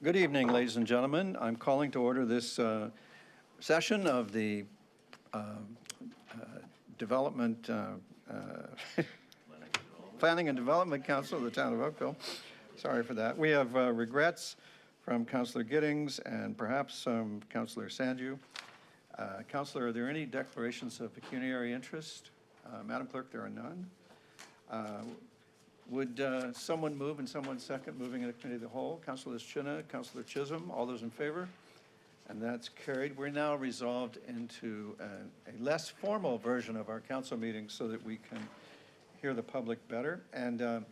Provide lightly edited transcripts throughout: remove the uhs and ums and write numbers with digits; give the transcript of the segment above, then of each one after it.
Good evening, ladies and gentlemen. I'm calling to order this session of the Development, Planning and Development Council of the Town of Oakville. Sorry for that. We have regrets from Councilor Giddings and perhaps Councilor Sanju. Councilor, are there any declarations of pecuniary interest? Madam Clerk, there are none. Would someone move and someone second, moving in the committee of the whole? Councilor Chinna, Councilor Chisholm, all those in favor? And that's carried. We're now resolved into a less formal version of our council meeting so that we can hear the public better. And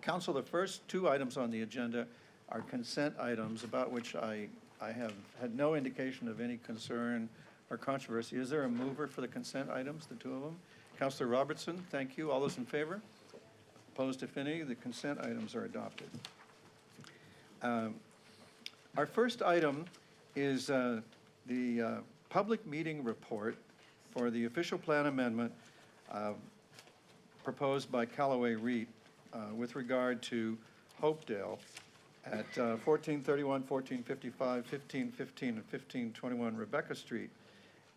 Council, the first two items on the agenda are consent items about which I have had no indication of any concern or controversy. Is there a mover for the consent items, the two of them? Councilor Robertson, thank you. All those in favor? Opposed, if any? The consent items are adopted. Our first item is the public meeting report for the official plan amendment proposed by Callaway REIT with regard to Hopedale at 1431, 1455, 1515, and 1521 Rebecca Street.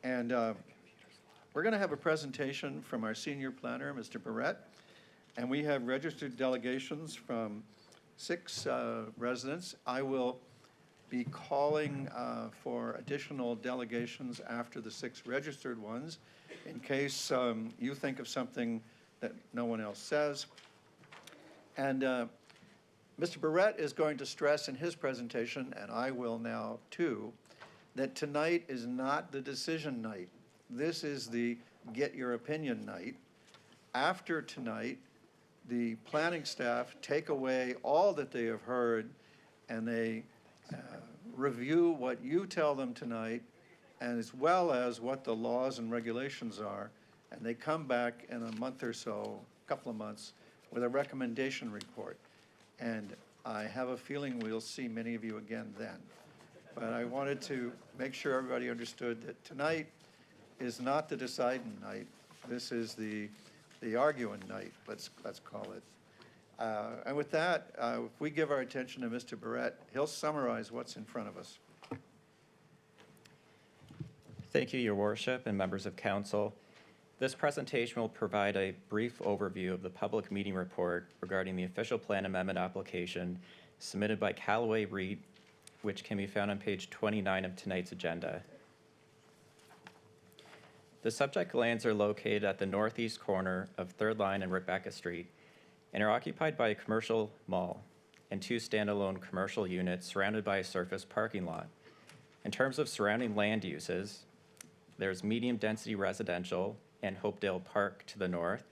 And we're going to have a presentation from our senior planner, Mr. Barrett. And we have registered delegations from 6 residents. I will be calling for additional delegations after the 6 registered ones in case you think of something that no one else says. And Mr. Barrett is going to stress in his presentation, and I will now too, that tonight is not the decision night. This is the get your opinion night. After tonight, the planning staff take away all that they have heard and they review what you tell them tonight, and as well as what the laws and regulations are, and they come back in a month or so, a couple of months, with a recommendation report. And I have a feeling we'll see many of you again then. But I wanted to make sure everybody understood that tonight is not the deciding night. This is the arguing night, let's call it. And with that, if we give our attention to Mr. Barrett, he'll summarize what's in front of us. Thank you, Your Worship and members of Council. This presentation will provide a brief overview of the public meeting report regarding the official plan amendment application submitted by Callaway REIT, which can be found on page 29 of tonight's agenda. The subject lands are located at the northeast corner of 3rd Line and Rebecca Street and are occupied by a commercial mall and 2 standalone commercial units surrounded by a surface parking lot. In terms of surrounding land uses, there's medium-density residential and Hopedale Park to the north,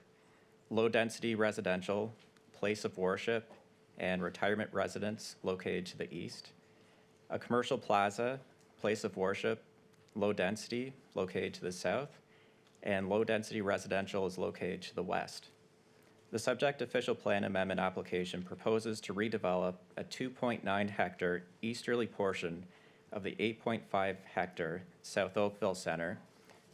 low-density residential, place of worship, and retirement residence located to the east, a commercial plaza, place of worship, low density located to the south, and low density residential is located to the west. The subject official plan amendment application proposes to redevelop a 2.9 hectare easterly portion of the 8.5 hectare South Oakville Center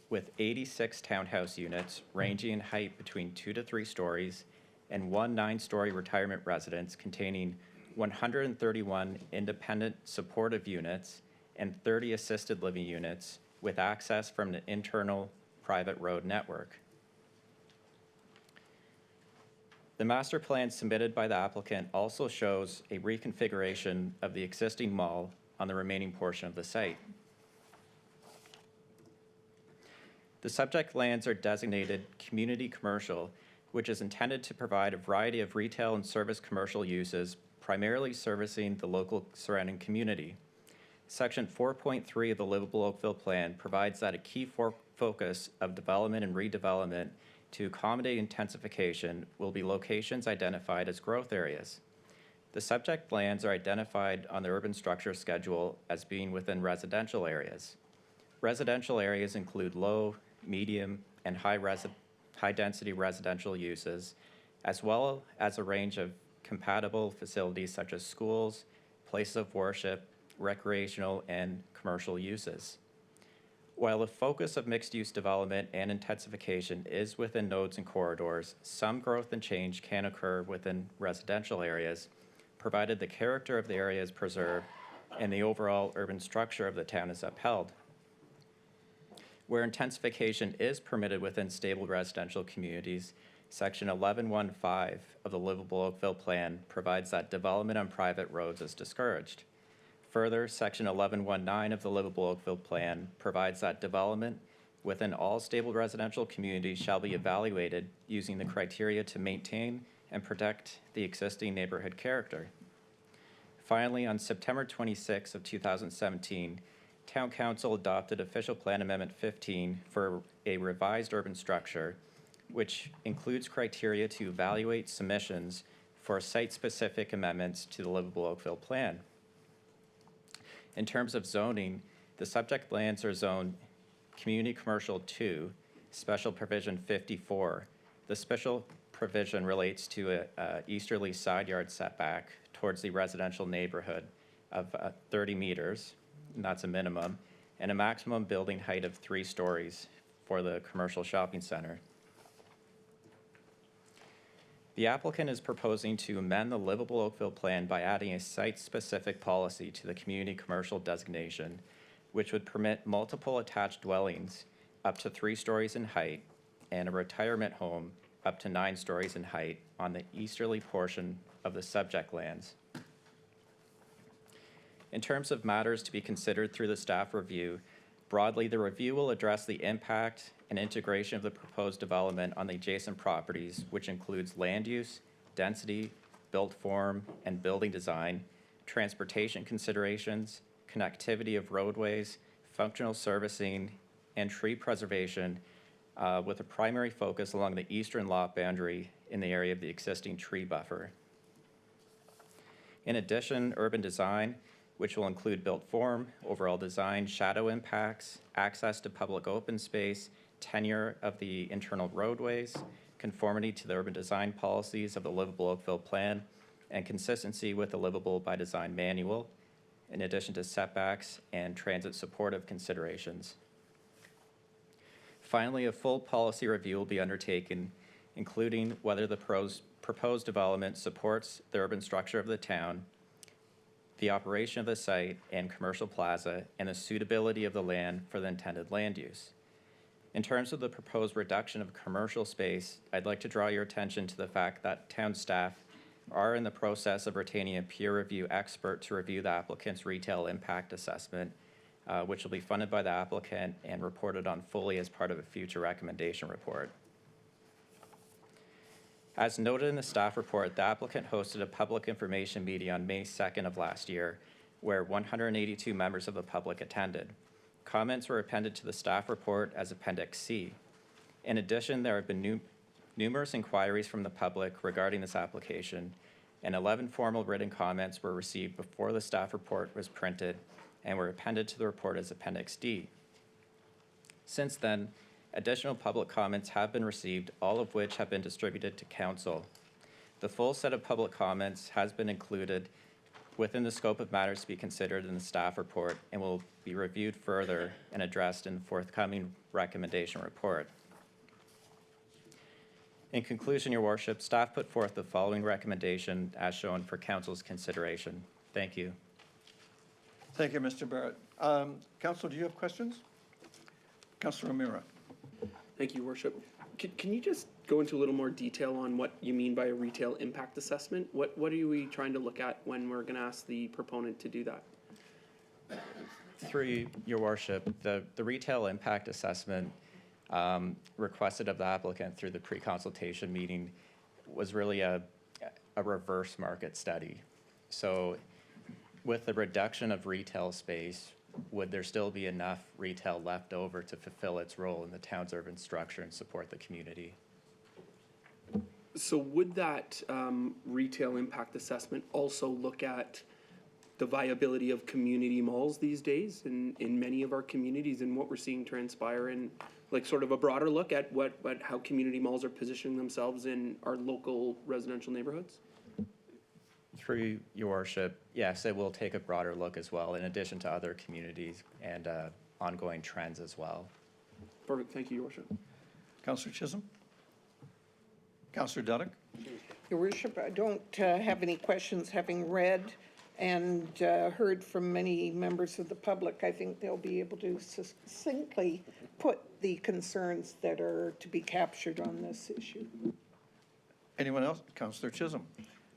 with 86 townhouse units ranging in height between 2 to 3 stories and 1 9-story retirement residence containing 131 independent supportive units and 30 assisted living units with access from an internal private road network. The master plan submitted by the applicant also shows a reconfiguration of the existing mall on the remaining portion of the site. The subject lands are designated community commercial, which is intended to provide a variety of retail and service commercial uses, primarily servicing the local surrounding community. Section 4.3 of the Livable Oakville Plan provides that a key focus of development and redevelopment to accommodate intensification will be locations identified as growth areas. The subject lands are identified on the urban structure schedule as being within residential areas. Residential areas include low, medium, and high density residential uses, as well as a range of compatible facilities such as schools, places of worship, recreational, and commercial uses. While the focus of mixed-use development and intensification is within nodes and corridors, some growth and change can occur within residential areas, provided the character of the area is preserved, and the overall urban structure of the town is upheld. Where intensification is permitted within stable residential communities, Section 1115 of the Livable Oakville Plan provides that development on private roads is discouraged. Further, Section 1119 of the Livable Oakville Plan provides that development within all stable residential communities shall be evaluated using the criteria to maintain and protect the existing neighborhood character. Finally, on September 26 of 2017, Town Council adopted Official Plan Amendment 15 for a revised urban structure, which includes criteria to evaluate submissions for site-specific amendments to the Livable Oakville Plan. In terms of zoning, the subject lands are zoned Community Commercial 2, Special Provision 54. The special provision relates to a easterly side yard setback towards the residential neighborhood of 30 meters, and that's a minimum, and a maximum building height of 3 stories for the commercial shopping center. The applicant is proposing to amend the Livable Oakville Plan by adding a site-specific policy to the community commercial designation, which would permit multiple attached dwellings up to 3 stories in height and a retirement home up to 9 stories in height on the easterly portion of the subject lands. In terms of matters to be considered through the staff review, broadly, the review will address the impact and integration of the proposed development on the adjacent properties, which includes land use, density, built form, and building design, transportation considerations, connectivity of roadways, functional servicing, and tree preservation, with a primary focus along the eastern lot boundary in the area of the existing tree buffer. In addition, urban design, which will include built form, overall design, shadow impacts, access to public open space, tenure of the internal roadways, conformity to the urban design policies of the Livable Oakville Plan, and consistency with the Livable by Design Manual, in addition to setbacks and transit supportive considerations. Finally, a full policy review will be undertaken, including whether the proposed development supports the urban structure of the town, the operation of the site and commercial plaza, and the suitability of the land for the intended land use. In terms of the proposed reduction of commercial space, I'd like to draw your attention to the fact that town staff are in the process of retaining a peer review expert to review the applicant's retail impact assessment, which will be funded by the applicant and reported on fully as part of a future recommendation report. As noted in the staff report, the applicant hosted a public information meeting on May 2nd of last year, where 182 members of the public attended. Comments were appended to the staff report as Appendix C. In addition, there have been numerous inquiries from the public regarding this application, and 11 formal written comments were received before the staff report was printed and were appended to the report as Appendix D. Since then, additional public comments have been received, all of which have been distributed to council. The full set of public comments has been included within the scope of matters to be considered in the staff report and will be reviewed further and addressed in the forthcoming recommendation report. In conclusion, Your Worship, staff put forth the following recommendation as shown for council's consideration. Thank you. Thank you, Mr. Barrett. Council, do you have questions? Councilor O'Meara. Thank you, Your Worship. Can you just go into a little more detail on what you mean by a retail impact assessment? What are we trying to look at when we're going to ask the proponent to do that? Through Your Worship, the retail impact assessment requested of the applicant through the pre-consultation meeting was really a reverse market study. So with the reduction of retail space, would there still be enough retail left over to fulfill its role in the town's urban structure and support the community? So would that retail impact assessment also look at the viability of community malls these days in many of our communities and what we're seeing transpire in like sort of a broader look at how community malls are positioning themselves in our local residential neighborhoods? Through Your Worship, yes, it will take a broader look as well, in addition to other communities and ongoing trends as well. Perfect. Thank you, Your Worship. Councilor Chisholm? Councilor Duddick? Your Worship, I don't have any questions, having read and heard from many members of the public, I think they'll be able to succinctly put the concerns that are to be captured on this issue. Anyone else? Councillor Chisholm.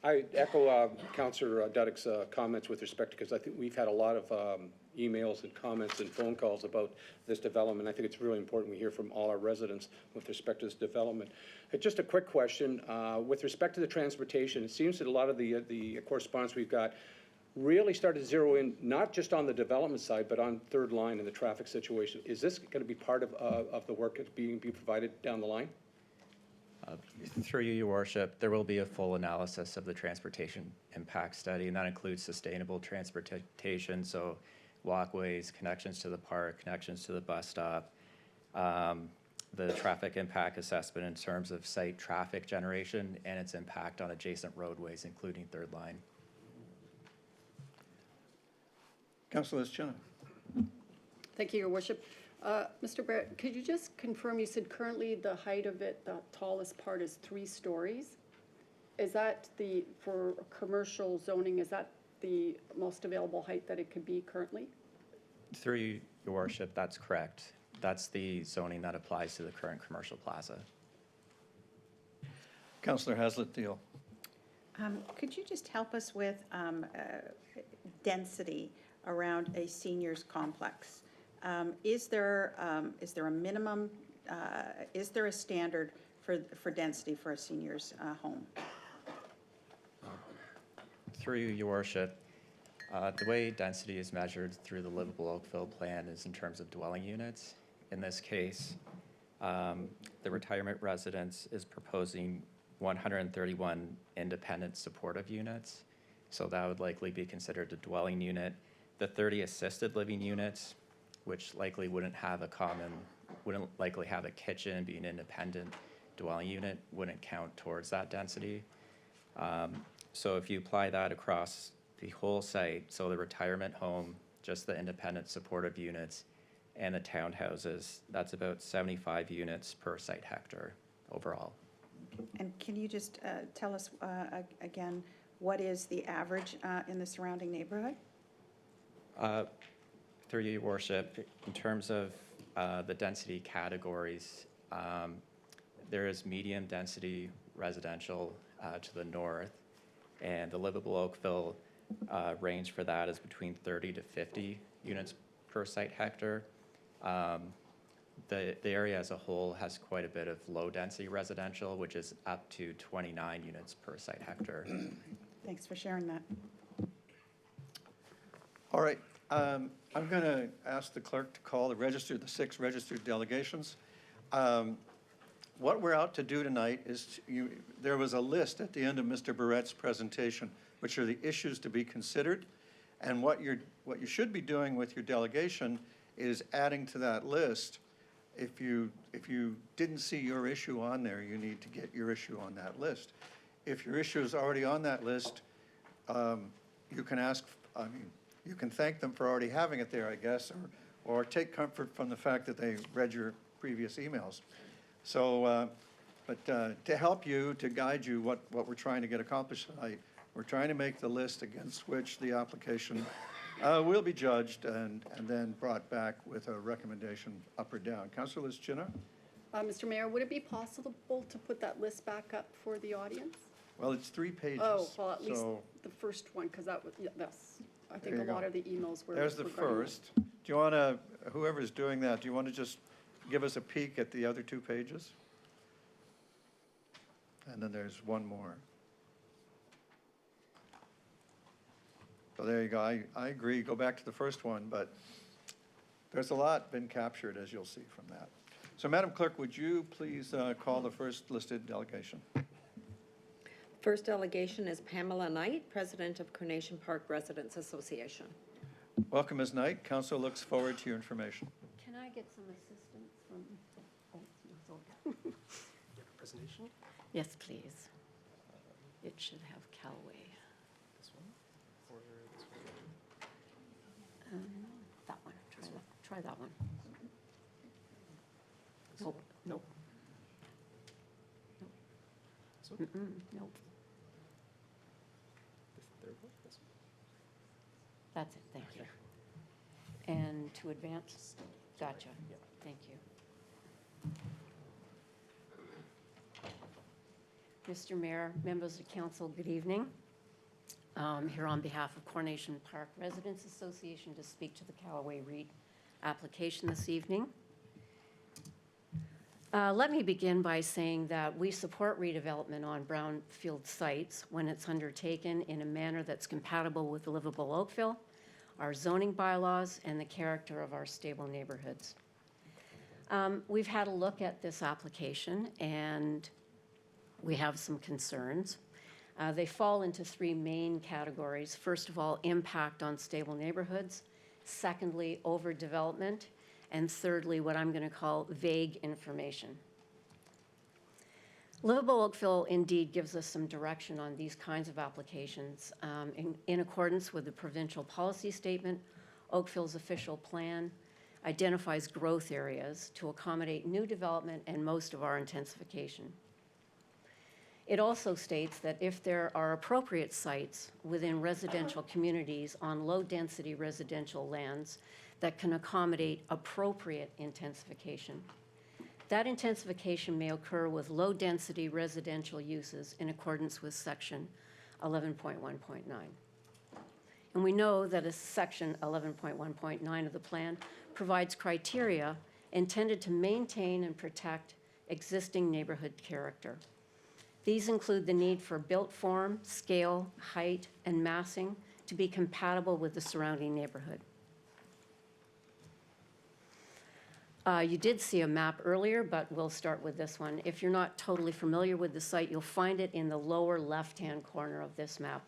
I echo Councillor Duddick's comments with respect to, because I think we've had a lot of emails and comments and phone calls about this development. I think it's really important we hear from all our residents with respect to this development. Just a quick question. With respect to the transportation, it seems that a lot of the correspondence we've got really started to zero in, not just on the development side, but on third line and the traffic situation. Is this going to be part of the work that's being provided down the line? Through you, Your Worship, there will be a full analysis of the transportation impact study, and that includes sustainable transportation, so walkways, connections to the park, connections to the bus stop, the traffic impact assessment in terms of site traffic generation and its impact on adjacent roadways, including third line. Councillor Chinna. Thank you, Your Worship. Mr. Barrett, could you just confirm, you said currently the height of it, the tallest part is 3 stories? Is that for commercial zoning, is that the most available height that it could be currently? Through you, Your Worship, that's correct. That's the zoning that applies to the current commercial plaza. Councillor Haslett-Deal. Could you just help us with density around a seniors complex? Is there a minimum, is there a standard for density for a seniors home? Through you, Your Worship, the way density is measured through the Livable Oakville plan is in terms of dwelling units. In this case, the retirement residence is proposing 131 independent supportive units, so that would likely be considered a dwelling unit. The 30 assisted living units, which likely wouldn't likely have a kitchen, be an independent dwelling unit, wouldn't count towards that density. So if you apply that across the whole site, so the retirement home, just the independent supportive units, and the townhouses, that's about 75 units per site hectare overall. And can you just tell us again, what is the average in the surrounding neighborhood? Through you, Your Worship, in terms of the density categories, there is medium density residential to the north, and the Livable Oakville range for that is between 30 to 50 units per site hectare. The area as a whole has quite a bit of low density residential, which is up to 29 units per site hectare. Thanks for sharing that. All right. I'm going to ask the clerk to call the 6 registered delegations. What we're out to do tonight is, there was a list at the end of Mr. Barrett's presentation, which are the issues to be considered. And what you should be doing with your delegation is adding to that list. If you didn't see your issue on there, you need to get your issue on that list. If your issue is already on that list, you can thank them for already having it there, I guess, or take comfort from the fact that they read your previous emails. So, but to help you, to guide you what we're trying to get accomplished tonight, we're trying to make the list against which the application will be judged and then brought back with a recommendation up or down. Councillor Chinna? Mr. Mayor, would it be possible to put that list back up for the audience? Well, it's 3 pages. Oh, well, at least so the first one, because that was, yeah, that's, I think There a you lot go. of the emails were. there's the regarding that. first. Do you want to, whoever's doing that, do you want to just give us a peek at the other 2 pages? And then there's one more. So there you go. I agree. Go back to the first one, but there's a lot been captured, as you'll see from that. So, Madam Clerk, would you please call the first listed delegation? First delegation is Pamela Knight, President of Carnation Park Residents Association. Welcome, Ms. Knight. Council looks forward to your information. Can I get some assistance from, oh, no, it's okay. Presentation? Yes, please. It should have Callaway. This one? Or this one? That one, try that one. Nope, nope. This one? Nope. The third one? This one? That's it, thank you. And to advance? Gotcha, thank you. Mr. Mayor, members of council, good evening. I'm here on behalf of Carnation Park Residents Association to speak to the Callaway REIT application this evening. Let me begin by saying that we support redevelopment on brownfield sites when it's undertaken in a manner that's compatible with livable Oakville, our zoning bylaws, and the character of our stable neighborhoods. We've had a look at this application, and we have some concerns. They fall into three main categories. First of all, impact on stable neighborhoods. Secondly, overdevelopment. And thirdly, what I'm going to call vague information. Livable Oakville indeed gives us some direction on these kinds of applications. In accordance with the provincial policy statement, Oakville's official plan identifies growth areas to accommodate new development and most of our intensification. It also states that if there are appropriate sites within residential communities on low-density residential lands that can accommodate appropriate intensification, that intensification may occur with low-density residential uses in accordance with Section 11.1.9. And we know that a Section 11.1.9 of the plan provides criteria intended to maintain and protect existing neighborhood character. These include the need for built form, scale, height, and massing to be compatible with the surrounding neighborhood. You did see a map earlier, but we'll start with this one. If you're not totally familiar with the site, you'll find it in the lower left-hand corner of this map.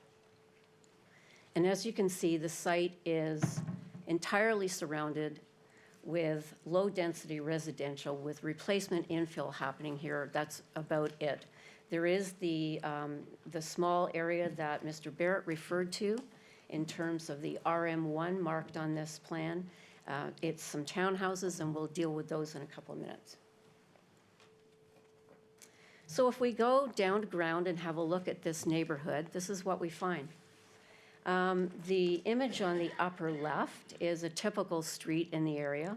And as you can see, the site is entirely surrounded with low-density residential with replacement infill happening here. That's about it. There is the small area that Mr. Barrett referred to in terms of the RM1 marked on this plan. It's some townhouses, and we'll deal with those in a couple of minutes. So if we go down to ground and have a look at this neighborhood, this is what we find. The image on the upper left is a typical street in the area.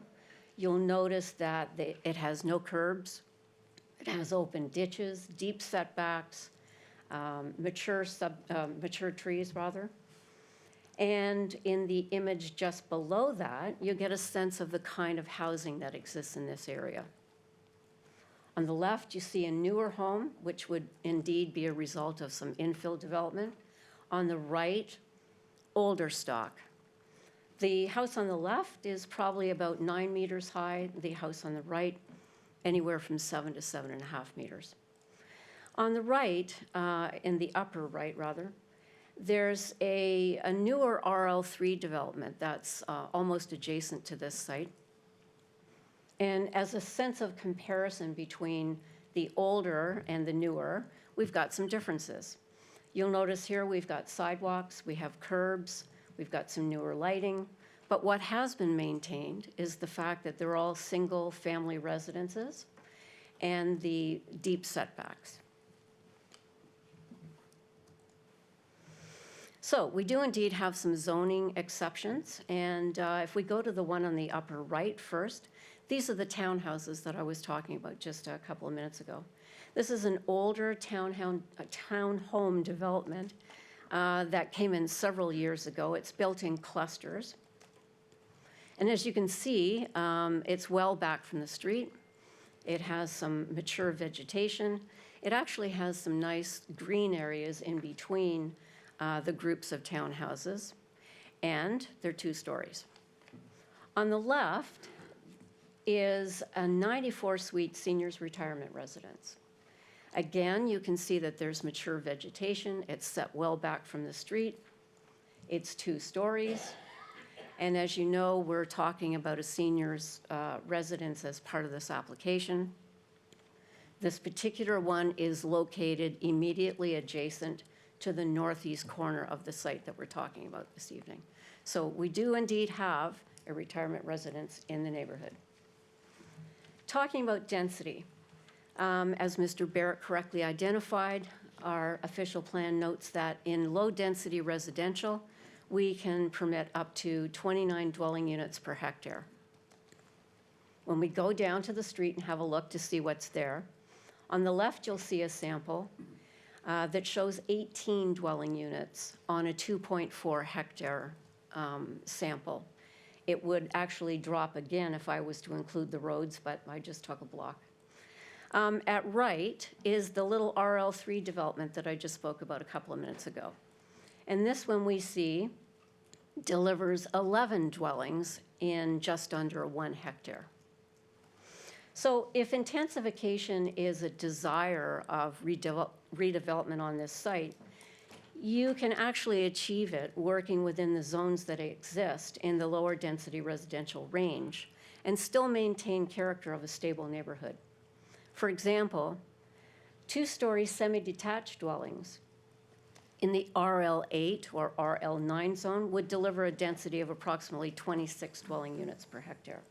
You'll notice that it has no curbs. It has open ditches, deep setbacks, mature trees, rather. And in the image just below that, you get a sense of the kind of housing that exists in this area. On the left, you see a newer home, which would indeed be a result of some infill development. On the right, older stock. The house on the left is probably about 9 meters high. The house on the right, anywhere from 7 to 7.5 meters. On the right, in the upper right rather, there's a newer RL3 development that's almost adjacent to this site. And as a sense of comparison between the older and the newer, we've got some differences. You'll notice here we've got sidewalks, we have curbs, we've got some newer lighting. But what has been maintained is the fact that they're all single-family residences and the deep setbacks. So we do indeed have some zoning exceptions. And if we go to the one on the upper right first, these are the townhouses that I was talking about just a couple of minutes ago. This is an older townhome development that came in several years ago. It's built in clusters. And as you can see, it's well back from the street. It has some mature vegetation. It actually has some nice green areas in between the groups of townhouses. And they're 2 stories. On the left is a 94-suite seniors retirement residence. Again, you can see that there's mature vegetation. It's set well back from the street. It's 2 stories. And as you know, we're talking about a seniors residence as part of this application. This particular one is located immediately adjacent to the northeast corner of the site that we're talking about this evening. So we do indeed have a retirement residence in the neighborhood. Talking about density, as Mr. Barrett correctly identified, our official plan notes that in low-density residential, we can permit up to 29 dwelling units per hectare. When we go down to the street and have a look to see what's there, on the left, you'll see a sample that shows 18 dwelling units on a 2.4 hectare sample. It would actually drop again if I was to include the roads, but I just took a block. At right is the little RL3 development that I just spoke about a couple of minutes ago. And this one we see delivers 11 dwellings in just under 1 hectare. So if intensification is a desire of redevelopment on this site, you can actually achieve it working within the zones that exist in the lower density residential range and still maintain character of a stable neighborhood. For example, 2-story semi-detached dwellings in the RL8 or RL9 zone would deliver a density of approximately 26 dwelling units per hectare.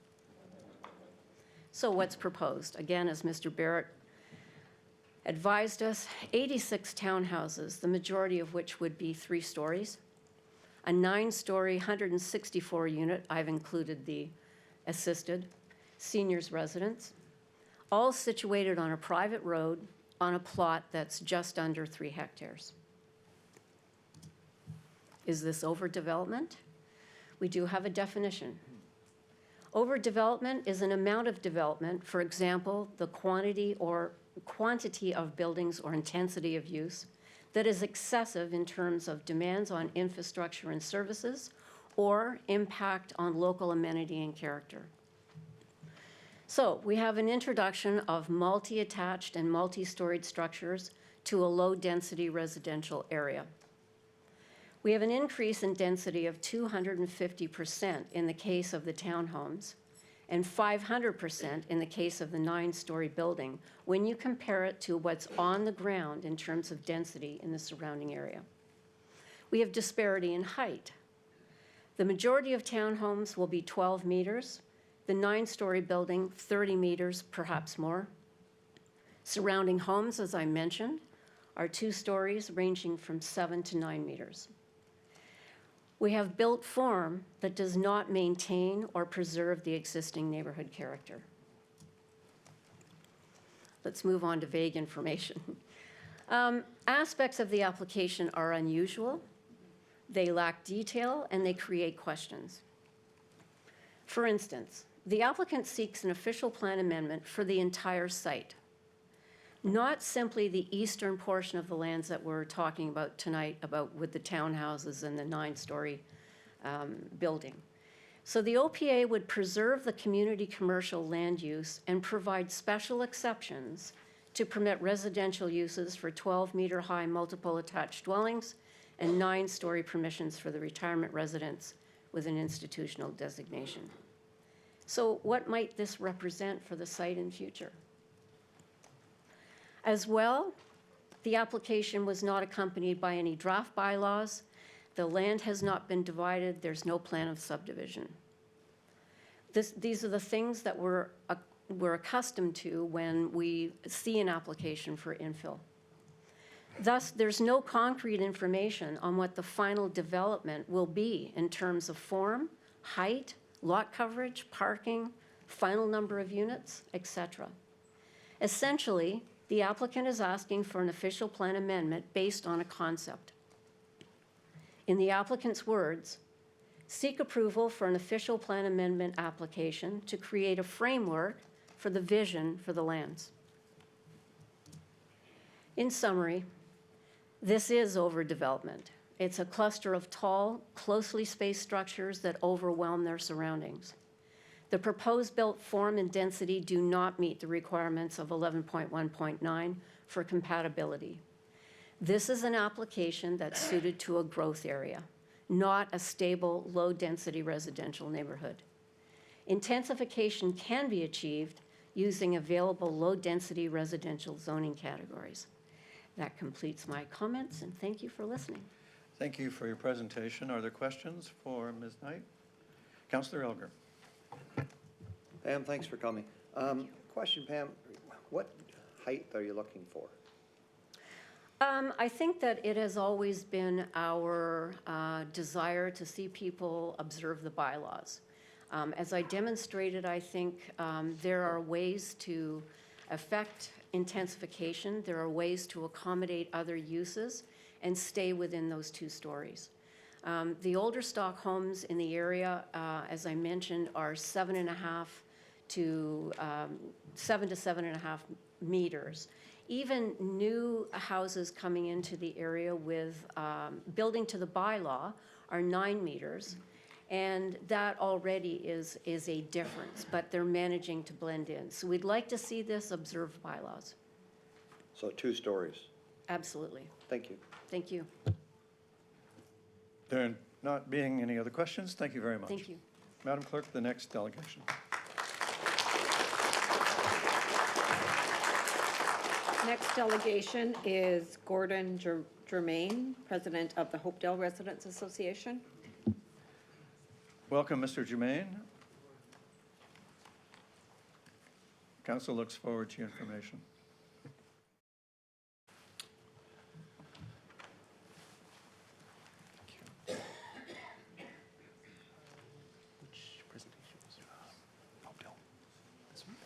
So what's proposed? Again, as Mr. Barrett advised us, 86 townhouses, the majority of which would be 3 stories, a 9-story, 164 unit, I've included the assisted, seniors residence, all situated on a private road on a plot that's just under 3 hectares. Is this overdevelopment? We do have a definition. Overdevelopment is an amount of development, for example, the quantity of buildings or intensity of use that is excessive in terms of demands on infrastructure and services or impact on local amenity and character. So we have an introduction of multi-attached and multi-storied structures to a low-density residential area. We have an increase in density of 250% in the case of the townhomes and 500% in the case of the 9-story building when you compare it to what's on the ground in terms of density in the surrounding area. We have disparity in height. The majority of townhomes will be 12 meters, the 9-story building 30 meters, perhaps more. Surrounding homes, as I mentioned, are 2 stories ranging from 7 to 9 meters. We have built form that does not maintain or preserve the existing neighborhood character. Let's move on to vague information. Aspects of the application are unusual, they lack detail, and they create questions. For instance, the applicant seeks an official plan amendment for the entire site, not simply the eastern portion of the lands that we're talking about tonight with the townhouses and the 9-story building. So the OPA would preserve the community commercial land use and provide special exceptions to permit residential uses for 12-meter high multiple attached dwellings and 9-story permissions for the retirement residents with an institutional designation. So what might this represent for the site in future? As well, the application was not accompanied by any draft bylaws. The land has not been divided. There's no plan of subdivision. These are the things that we're accustomed to when we see an application for infill. Thus, there's no concrete information on what the final development will be in terms of form, height, lot coverage, parking, final number of units, etc. Essentially, the applicant is asking for an official plan amendment based on a concept. In the applicant's words, seek approval for an official plan amendment application to create a framework for the vision for the lands. In summary, this is overdevelopment. It's a cluster of tall, closely spaced structures that overwhelm their surroundings. The proposed built form and density do not meet the requirements of 11.1.9 for compatibility. This is an application that's suited to a growth area, not a stable, low-density residential neighborhood. Intensification can be achieved using available low-density residential zoning categories. That completes my comments, and thank you for listening. Thank you for your presentation. Are there questions for Ms. Knight? Councillor Elger. Pam, thanks for coming. Question, Pam, what height are you looking for? I think that it has always been our desire to see people observe the bylaws. As I demonstrated, I think there are ways to affect intensification, there are ways to accommodate other uses and stay within those 2 stories. The older stock homes in the area, as I mentioned, are 7.5 to 7.5 meters. Even new houses coming into the area with building to the bylaw are 9 meters. And that already is a difference, but they're managing to blend in. So we'd like to see this observed bylaws. So 2 stories. Absolutely. Thank you. Thank you. There not being any other questions, thank you very much. Thank you. Madam Clerk, the next delegation. Next delegation is Gordon Germain, President of the Hopedale Residents Association. Welcome, Mr. Germain. Council looks forward to your information. Which presentation was it? Hopedale. This one?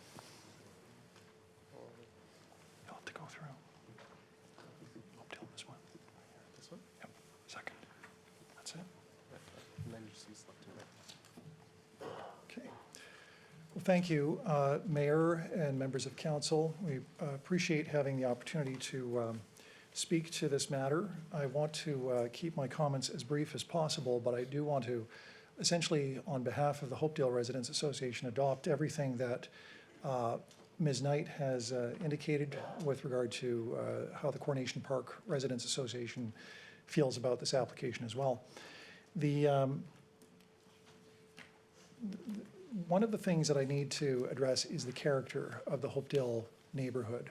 You'll have to go through. Hopedale, this one. This one? Yep, second. That's it. And then you just use left to right. Okay. Well, thank you, Mayor and members of council. We appreciate having the opportunity to speak to this matter. I want to keep my comments as brief as possible, but I do want to essentially, on behalf of the Hopedale Residents Association, adopt everything that Ms. Knight has indicated with regard to how the Carnation Park Residents Association feels about this application as well. One of the things that I need to address is the character of the Hopedale neighborhood.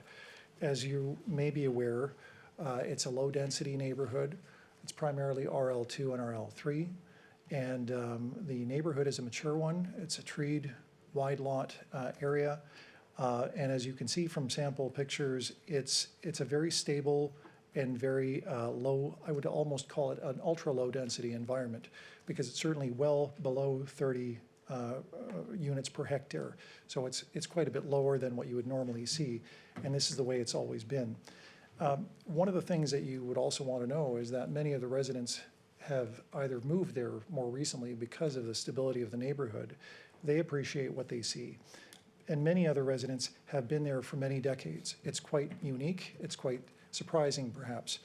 As you may be aware, it's a low-density neighborhood. It's primarily RL2 and RL3, and the neighborhood is a mature one. It's a treed, wide lot area, and as you can see from sample pictures, it's a very stable and very low, I would almost call it an ultra-low density environment, because it's certainly well below 30 units per hectare. So it's quite a bit lower than what you would normally see, and this is the way it's always been. One of the things that you would also want to know is that many of the residents have either moved there more recently because of the stability of the neighborhood. They appreciate what they see. And many other residents have been there for many decades. It's quite unique. It's quite surprising, perhaps,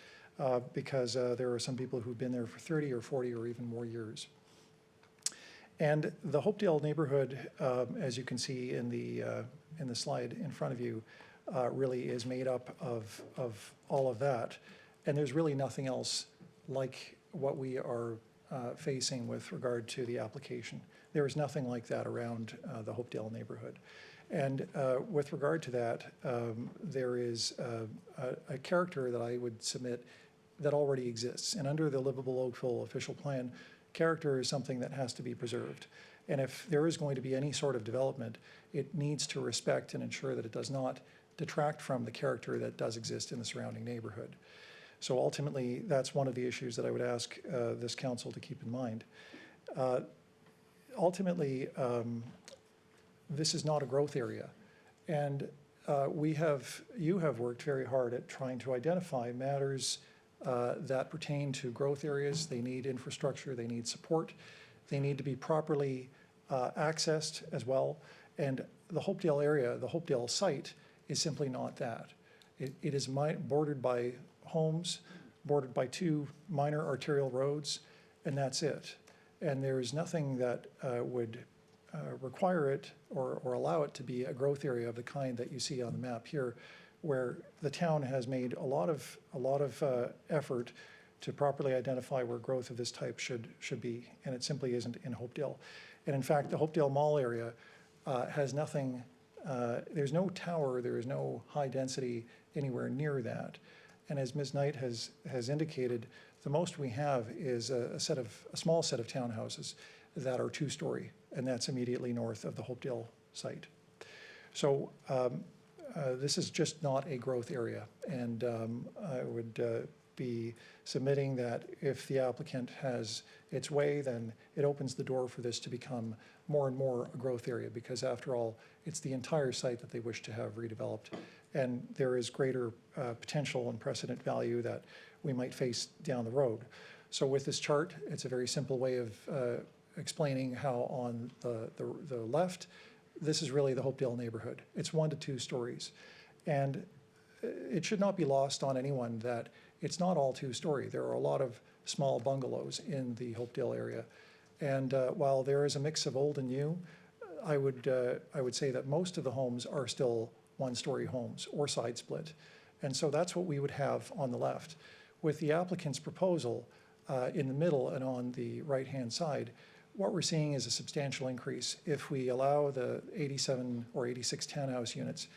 because there are some people who've been there for 30 or 40 or even more years. And the Hopedale neighborhood, as you can see in the slide in front of you, really is made up of all of that. And there's really nothing else like what we are facing with regard to the application. There is nothing like that around the Hopedale neighborhood. And with regard to that, there is a character that I would submit that already exists. And under the Livable Oakville official plan, character is something that has to be preserved. And if there is going to be any sort of development, it needs to respect and ensure that it does not detract from the character that does exist in the surrounding neighborhood. So ultimately, that's one of the issues that I would ask this council to keep in mind. Ultimately, this is not a growth area. And you have worked very hard at trying to identify matters that pertain to growth areas. They need infrastructure, they need support, they need to be properly accessed as well. And the Hopedale area, the Hopedale site, is simply not that. It is bordered by homes, bordered by 2 minor arterial roads, and that's it. And there is nothing that would require it or allow it to be a growth area of the kind that you see on the map here, where the town has made a lot of effort to properly identify where growth of this type should be, and it simply isn't in Hopedale. And in fact, the Hopedale Mall area has nothing. There's no tower, there is no high density anywhere near that. And as Ms. Knight has indicated, the most we have is a small set of townhouses that are 2-story, and that's immediately north of the Hopedale site. So this is just not a growth area. And I would be submitting that if the applicant has its way, then it opens the door for this to become more and more a growth area, because after all, it's the entire site that they wish to have redeveloped. And there is greater potential and precedent value that we might face down the road. So with this chart, it's a very simple way of explaining how on the left, this is really the Hopedale neighborhood. It's 1 to 2 stories. And it should not be lost on anyone that it's not all 2-story. There are a lot of small bungalows in the Hopedale area. And while there is a mix of old and new, I would say that most of the homes are still 1-story homes or side split. And so that's what we would have on the left. With the applicant's proposal in the middle and on the right-hand side, what we're seeing is a substantial increase. If we allow the 87 or 86 townhouse units,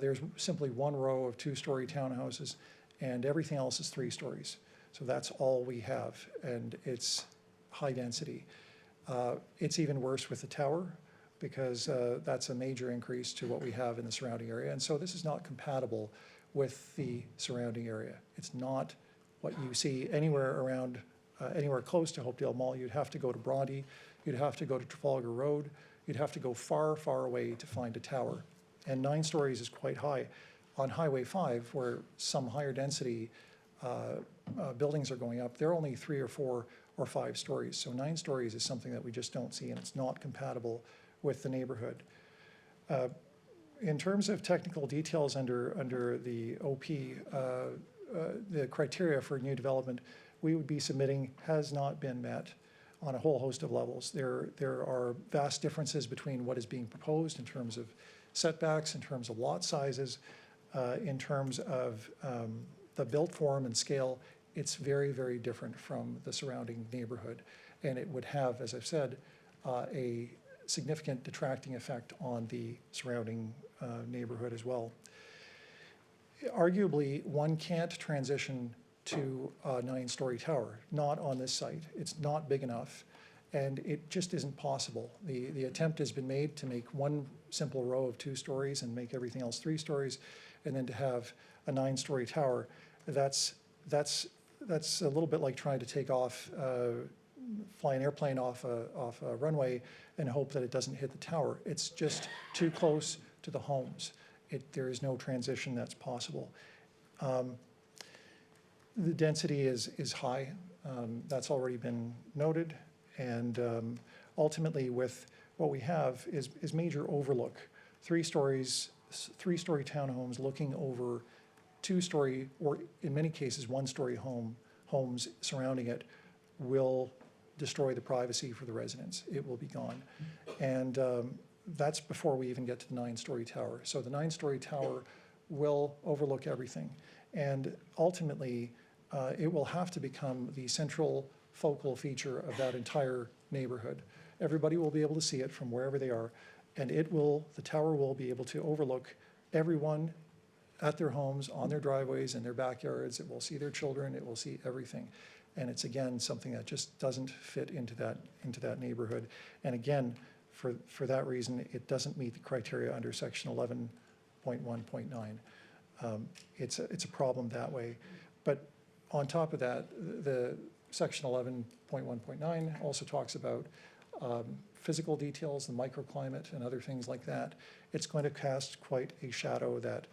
there's simply 1 row of 2-story townhouses, and everything else is 3 stories. So that's all we have, and it's high density. It's even worse with the tower, because that's a major increase to what we have in the surrounding area. And so this is not compatible with the surrounding area. It's not what you see anywhere around, anywhere close to Hopedale Mall. You'd have to go to Bronte, you'd have to go to Trafalgar Road, you'd have to go far, far away to find a tower. And 9 stories is quite high. On Highway 5, where some higher density buildings are going up, they're only 3 or 4 or 5 stories. So 9 stories is something that we just don't see, and it's not compatible with the neighborhood. In terms of technical details under the OP, the criteria for new development we would be submitting has not been met on a whole host of levels. There are vast differences between what is being proposed in terms of setbacks, in terms of lot sizes, in terms of the built form and scale. It's very, very different from the surrounding neighborhood. And it would have, as I've said, a significant detracting effect on the surrounding neighborhood as well. Arguably, one can't transition to a 9-story tower, not on this site. It's not big enough, and it just isn't possible. The attempt has been made to make one simple row of 2 stories and make everything else 3 stories, and then to have a 9-story tower. That's a little bit like trying to take off, fly an airplane off a runway and hope that it doesn't hit the tower. It's just too close to the homes. There is no transition that's possible. The density is high. That's already been noted. And ultimately, with what we have is major overlook. 3 stories, 3-story townhomes looking over 2-story, or in many cases, 1-story homes surrounding it will destroy the privacy for the residents. It will be gone. And that's before we even get to the 9-story tower. So the 9-story tower will overlook everything. And ultimately, it will have to become the central focal feature of that entire neighborhood. Everybody will be able to see it from wherever they are, and the tower will be able to overlook everyone at their homes, on their driveways, in their backyards. It will see their children, it will see everything. And it's, again, something that just doesn't fit into that neighborhood. And again, for that reason, it doesn't meet the criteria under section 11.1.9. It's a problem that way. But on top of that, the section 11.1.9 also talks about physical details, the microclimate and other things like that. It's going to cast quite a shadow that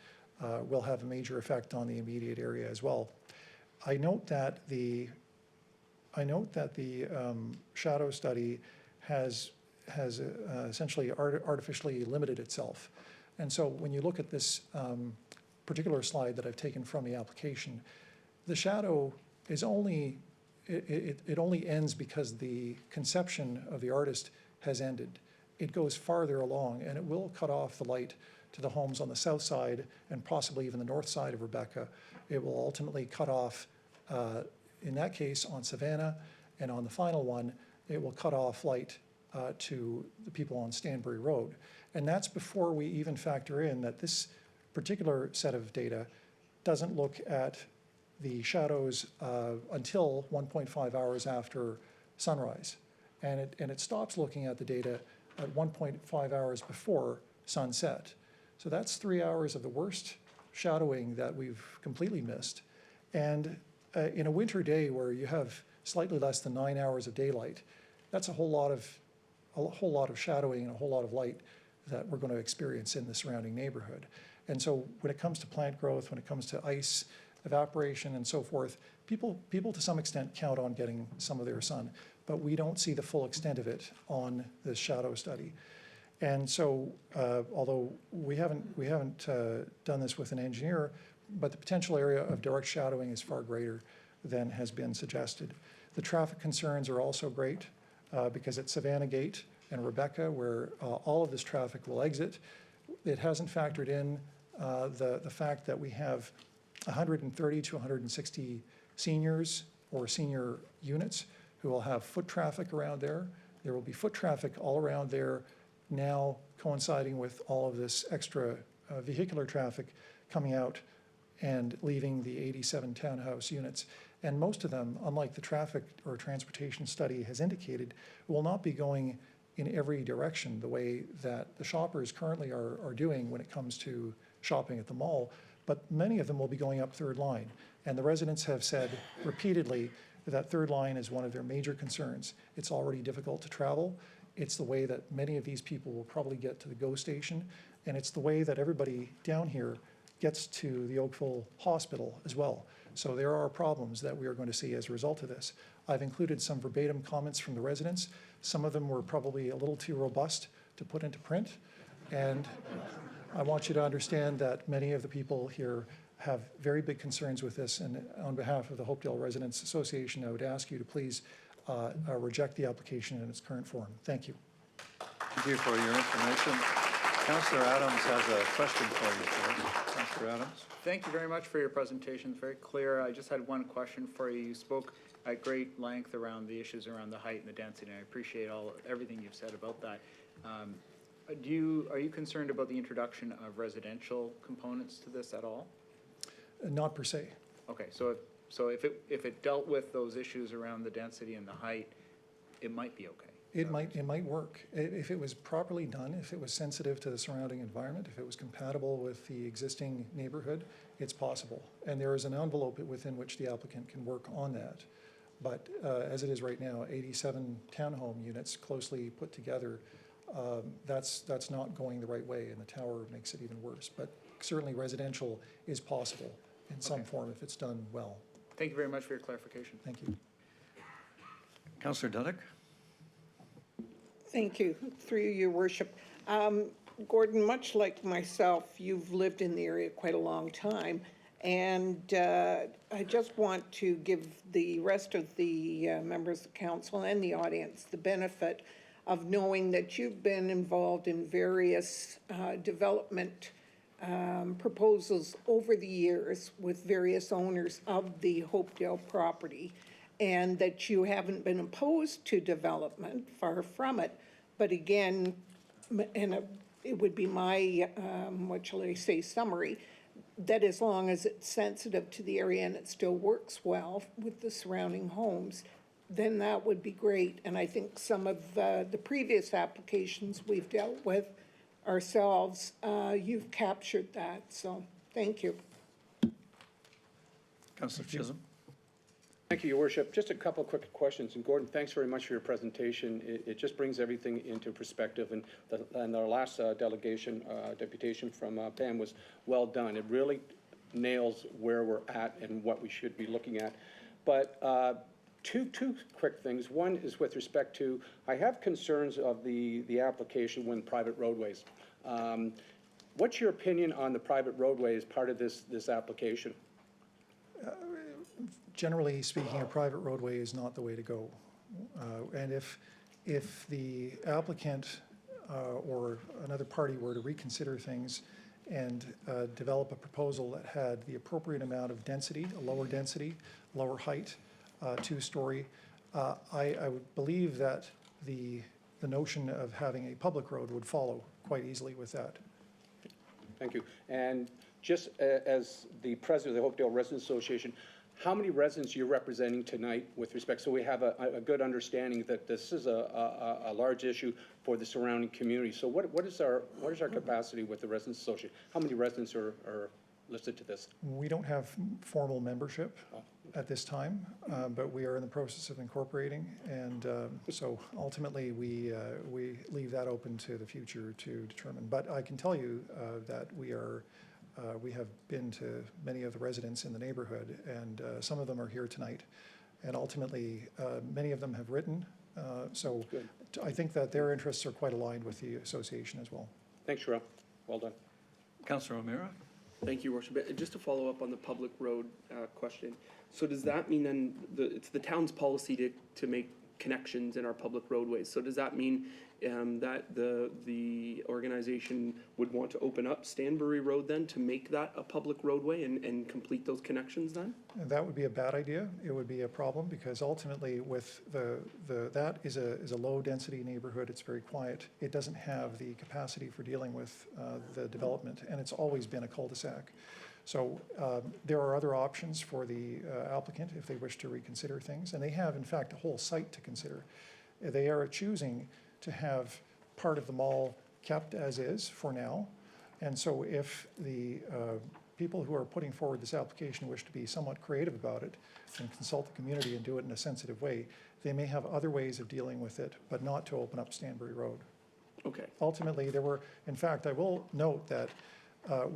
will have a major effect on the immediate area as well. I note that the shadow study has essentially artificially limited itself. And so when you look at this particular slide that I've taken from the application, the shadow is only, it only ends because the conception of the artist has ended. It goes farther along, and it will cut off the light to the homes on the south side and possibly even the north side of Rebecca. It will ultimately cut off, in that case, on Savannah, and on the final one, it will cut off light to the people on Stanbury Road. And that's before we even factor in that this particular set of data doesn't look at the shadows until 1.5 hours after sunrise. And it stops looking at the data at 1.5 hours before sunset. So that's 3 hours of the worst shadowing that we've completely missed. And in a winter day where you have slightly less than 9 hours of daylight, that's a whole lot of shadowing and a whole lot of light that we're going to experience in the surrounding neighborhood. And so when it comes to plant growth, when it comes to ice evaporation and so forth, people to some extent count on getting some of their sun, but we don't see the full extent of it on this shadow study. And so, although we haven't done this with an engineer, but the potential area of direct shadowing is far greater than has been suggested. The traffic concerns are also great because at Savannah Gate and Rebecca, where all of this traffic will exit, it hasn't factored in the fact that we have 130 to 160 seniors or senior units who will have foot traffic around there. There will be foot traffic all around there now, coinciding with all of this extra vehicular traffic coming out and leaving the 87 townhouse units. And most of them, unlike the traffic or transportation study has indicated, will not be going in every direction the way that the shoppers currently are doing when it comes to shopping at the mall, but many of them will be going up third line. And the residents have said repeatedly that third line is one of their major concerns. It's already difficult to travel. It's the way that many of these people will probably get to the GO station, and it's the way that everybody down here gets to the Oakville Hospital as well. So there are problems that we are going to see as a result of this. I've included some verbatim comments from the residents. Some of them were probably a little too robust to put into print, and I want you to understand that many of the people here have very big concerns with this, and on behalf of the Hopedale Residents Association, I would ask you to please reject the application in its current form. Thank you. Thank you for your information. Councillor Adams has a question for you, sir. Councillor Adams. Thank you very much for your presentation. It's very clear. I just had one question for you. You spoke at great length around the issues around the height and the density, and I appreciate everything you've said about that. Are you concerned about the introduction of residential components to this at all? Not per se. Okay, so if it dealt with those issues around the density and the height, it might be okay. It might work. If it was properly done, if it was sensitive to the surrounding environment, if it was compatible with the existing neighborhood, it's possible. And there is an envelope within which the applicant can work on that. But as it is right now, 87 townhome units closely put together, that's not going the right way, and the tower makes it even worse. But certainly residential is possible in some form if it's done well. Thank you very much for your clarification. Thank you. Councillor Dudek. Thank you, through you, your worship. Gordon, much like myself, you've lived in the area quite a long time, and I just want to give the rest of the members of council and the audience the benefit of knowing that you've been involved in various development proposals over the years with various owners of the Hopedale property, and that you haven't been opposed to development, far from it. But again, and it would be my, what shall I say, summary, that as long as it's sensitive to the area and it still works well with the surrounding homes, then that would be great. And I think some of the previous applications we've dealt with ourselves, you've captured that, so thank you. Councillor Chisholm. Thank you, Your Worship. Just a couple of quick questions. And Gordon, thanks very much for your presentation. It just brings everything into perspective. And our last deputation from Pam was well done. It really nails where we're at and what we should be looking at. But two quick things. One is with respect to, I have concerns of the application when private roadways. What's your opinion on the private roadway as part of this application? Generally speaking, a private roadway is not the way to go. And if the applicant or another party were to reconsider things and develop a proposal that had the appropriate amount of density, a lower density, lower height, two-story, I would believe that the notion of having a public road would follow quite easily with that. Thank you. And just as the president of the Hopedale Residents Association, how many residents you're representing tonight with respect, so we have a good understanding that this is a large issue for the surrounding community. So what is our capacity with the Residents Association? How many residents are listed to this? We don't have formal membership at this time, but we are in the process of incorporating, and so ultimately we leave that open to the future to determine. But I can tell you that we have been to many of the residents in the neighborhood, and some of them are here tonight, and ultimately many of them have written. So I think that their interests are quite aligned with the association as well. Thanks, Cheryl. Well done. Councillor O'Meara? Thank you, Worship. Just to follow up on the public road question. So does that mean then, it's the town's policy to make connections in our public roadways? So does that mean that the organization would want to open up Stanbury Road then to make that a public roadway and complete those connections then? And that would be a bad idea. It would be a problem because ultimately with that is a low-density neighborhood. It's very quiet. It doesn't have the capacity for dealing with the development, and it's always been a cul-de-sac. So there are other options for the applicant if they wish to reconsider things, and they have, in fact, a whole site to consider. They are choosing to have part of the mall kept as is for now, and so if the people who are putting forward this application wish to be somewhat creative about it and consult the community and do it in a sensitive way, they may have other ways of dealing with it, but not to open up Stanbury Road. Okay. Ultimately, in fact, I will note that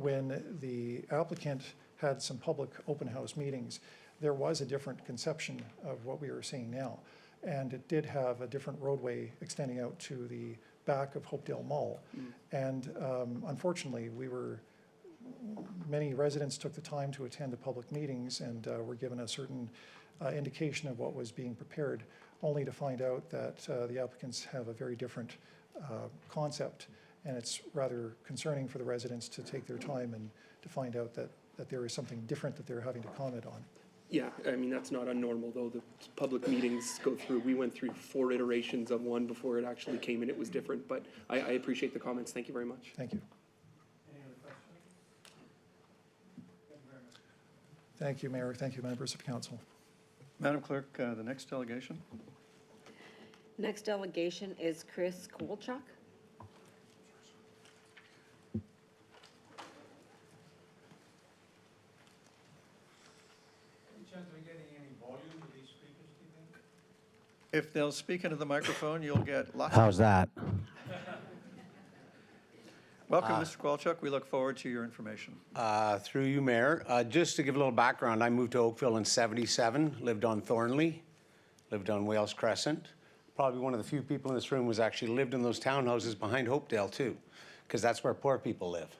when the applicant had some public open house meetings, there was a different conception of what we are seeing now. And it did have a different roadway extending out to the back of Hopedale Mall. And unfortunately, many residents took the time to attend the public meetings and were given a certain indication of what was being prepared, only to find out that the applicants have a very different concept. And it's rather concerning for the residents to take their time and to find out that there is something different that they're having to comment on. Yeah, I mean, that's not unnormal, though. The public meetings go through, we went through 4 iterations of one before it actually came and it was different. But I appreciate the comments. Thank you very much. Thank you. Thank you, Mayor. Thank you, members of council. Madam Clerk, the next delegation? Next delegation is Chris Kovalchuk. If they'll speak into the microphone, you'll get lots. How's that? Welcome, Mr. Kowalchuk. We look forward to your information. Through you, Mayor. Just to give a little background, I moved to Oakville in '77, lived on Thornley, lived on Wales Crescent. Probably one of the few people in this room who's actually lived in those townhouses behind Hopedale too, because that's where poor people live.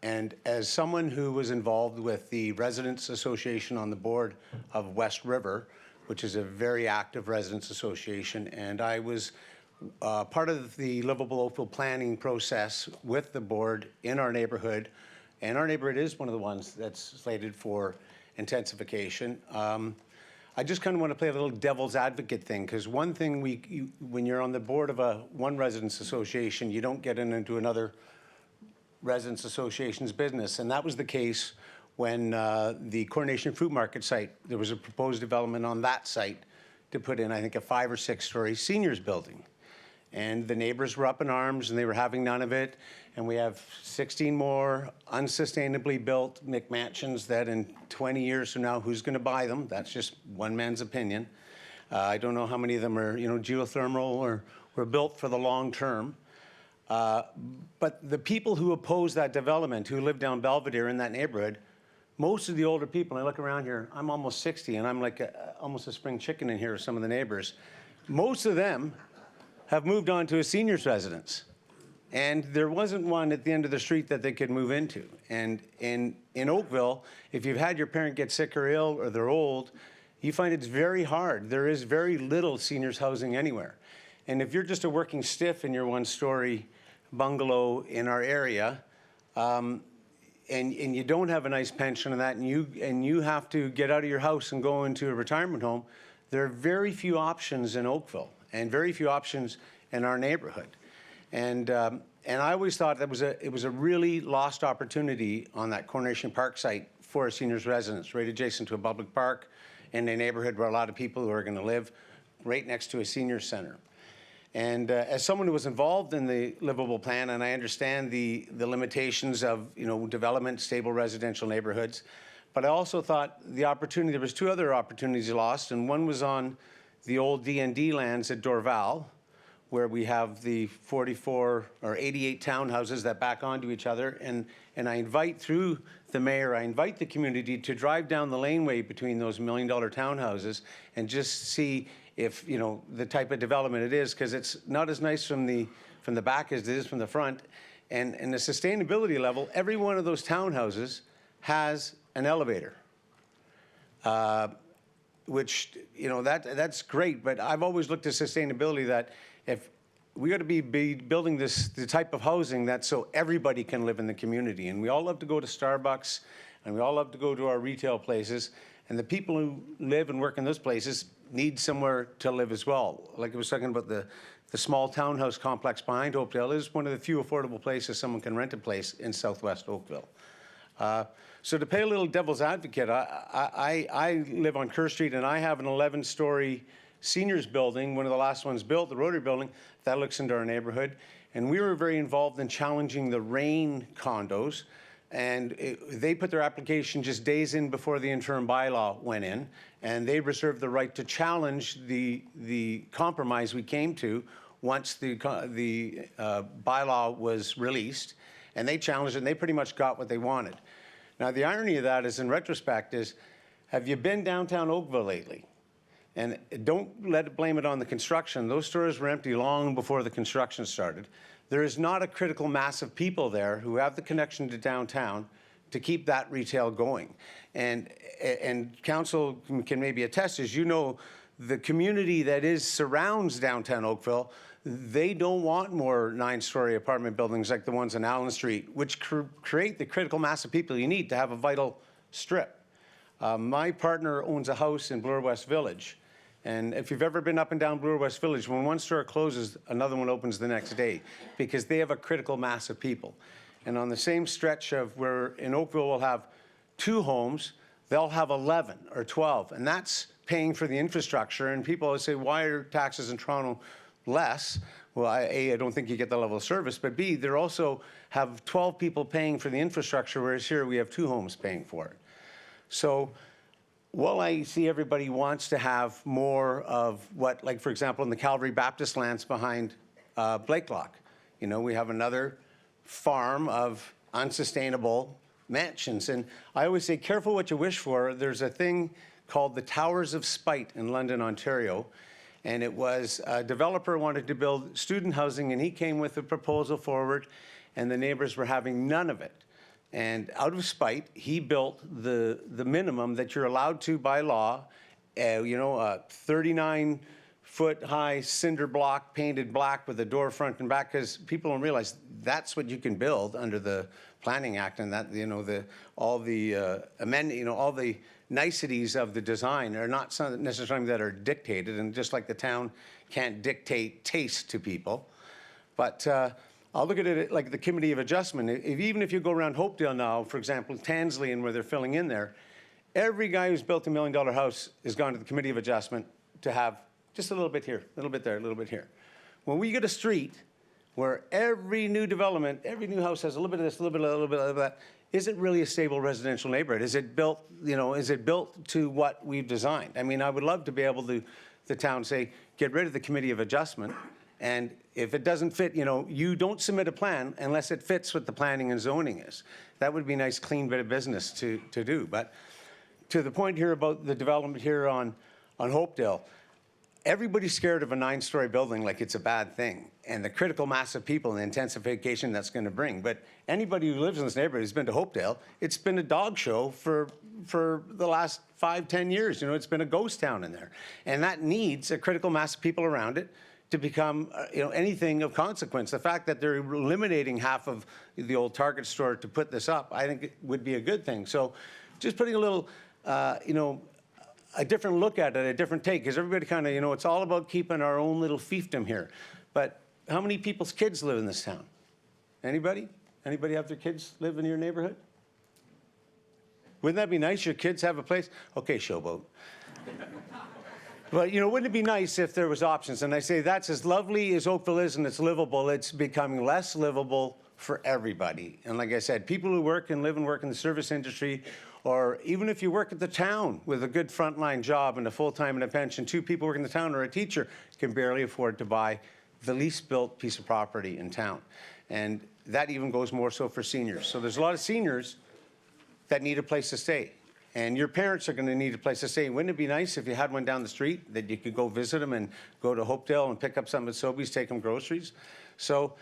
And as someone who was involved with the Residents Association on the board of West River, which is a very active residents association, and I was part of the Livable Oakville planning process with the board in our neighborhood, and our neighborhood is one of the ones that's slated for intensification. I just kind of want to play a little devil's advocate thing, because one thing when you're on the board of one residents association, you don't get into another residents association's business, and that was the case when the Carnation Fruit Market site, there was a proposed development on that site to put in, I think, a 5 or 6 story seniors building. And the neighbors were up in arms and they were having none of it. And we have 16 more unsustainably built McMansions that in 20 years from now, who's going to buy them? That's just one man's opinion. I don't know how many of them are, geothermal or were built for the long term. But the people who oppose that development, who live down Belvedere in that neighborhood, most of the older people, and I look around here, I'm almost 60, and I'm like almost a spring chicken in here with some of the neighbors. Most of them have moved on to a seniors residence. And there wasn't one at the end of the street that they could move into. And in Oakville, if you've had your parent get sick or ill or they're old, you find it's very hard. There is very little seniors housing anywhere. And if you're just a working stiff in your 1-story bungalow in our area, and you don't have a nice pension and that, and you have to get out of your house and go into a retirement home, there are very few options in Oakville and very few options in our neighborhood. And I always thought that it was a really lost opportunity on that Coronation Park site for a seniors residence, right adjacent to a public park in a neighborhood where a lot of people who are going to live right next to a senior center. And as someone who was involved in the livable plan, and I understand the limitations of, you know, development, stable residential neighborhoods, but I also thought the opportunity, there was two other opportunities lost, and one was on the old D&D lands at Dorval, where we have the 44 or 88 townhouses that back onto each other. And I invite, through the mayor, I invite the community to drive down the laneway between those $1 million townhouses and just see if, you know, the type of development it is, because it's not as nice from the back as it is from the front. And the sustainability level, every one of those townhouses has an elevator. Which, you know, that's great, but I've always looked at sustainability that if we got to be building the type of housing that's so everybody can live in the community. And we all love to go to Starbucks, and we all love to go to our retail places, and the people who live and work in those places need somewhere to live as well. Like I was talking about the small townhouse complex behind Hopedale is one of the few affordable places someone can rent a place in southwest Oakville. So to play a little devil's advocate, I live on Kerr Street, and I have an 11-story seniors building, one of the last ones built, the Rotary building, that looks into our neighborhood. And we were very involved in challenging the RAIN condos. And they put their application just days in before the interim bylaw went in. And they reserved the right to challenge the compromise we came to once the bylaw was released. And they challenged it, and they pretty much got what they wanted. Now, the irony of that is, in retrospect, is have you been downtown Oakville lately? And don't blame it on the construction. Those stores were empty long before the construction started. There is not a critical mass of people there who have the connection to downtown to keep that retail going. And council can maybe attest, as you know, the community that surrounds downtown Oakville, they don't want more 9-story apartment buildings like the ones on Allen Street, which create the critical mass of people you need to have a vital strip. My partner owns a house in Bloor West Village. And if you've ever been up and down Bloor West Village, when one store closes, another one opens the next day because they have a critical mass of people. And on the same stretch of where in Oakville we'll have 2 homes, they'll have 11 or 12. And that's paying for the infrastructure. And people always say, why are taxes in Toronto less? Well, A, I don't think you get the level of service, but B, they also have 12 people paying for the infrastructure, whereas here we have 2 homes paying for it. So while I see everybody wants to have more of what, like, for example, in the Calvary Baptist lands behind Blakelock, you know, we have another farm of unsustainable mansions. And I always say, careful what you wish for. There's a thing called the Towers of Spite in London, Ontario. And it was a developer wanted to build student housing, and he came with a proposal forward, and the neighbors were having none of it. And out of spite, he built the minimum that you're allowed to by law, you know, a 39-foot-high cinder block painted black with a door front and back, because people don't realize that's what you can build under the Planning Act, and that, you know, all the niceties of the design are not necessarily that are dictated, and just like the town can't dictate taste to people. But I'll look at it like the Committee of Adjustment. Even if you go around Hopedale now, for example, Tansley and where they're filling in there, every guy who's built $1 million house has gone to the Committee of Adjustment to have just a little bit here, a little bit there, a little bit here. When we get a street where every new development, every new house has a little bit of this, a little bit of that, is it really a stable residential neighborhood? Is it built, you know, is it built to what we've designed? I mean, I would love to be able to, the town say, get rid of the Committee of Adjustment, and if it doesn't fit, you know, you don't submit a plan unless it fits what the planning and zoning is. That would be a nice, clean bit of business to do. But to the point here about the development here on Hopedale, everybody's scared of a 9-story building like it's a bad thing, and the critical mass of people and the intensification that's going to bring. But anybody who lives in this neighborhood who's been to Hopedale, it's been a dog show for the last 5-10 years. You know, it's been a ghost town in there, and that needs a critical mass of people around it to become, you know, anything of consequence. The fact that they're eliminating half of the old Target store to put this up, I think it would be a good thing. So just putting a little, you know, a different look at it, a different take, because everybody kind of, you know, it's all about keeping our own little fiefdom here. But how many people's kids live in this town? Anybody? Anybody have their kids live in your neighborhood? Wouldn't that be nice? Your kids have a place? Okay, Showboat. But, wouldn't it be nice if there was options? And I say that's as lovely as Oakville is and it's livable, it's becoming less livable for everybody. And like I said, people who work and live and work in the service industry, or even if you work at the town with a good frontline job and a full-time and a pension, 2 people working in the town or a teacher can barely afford to buy the least built piece of property in town. And that even goes more so for seniors. So there's a lot of seniors that need a place to stay. And your parents are going to need a place to stay. Wouldn't it be nice if you had one down the street that you could go visit them and go to Hopedale and pick up something at Sobeys, take them groceries? So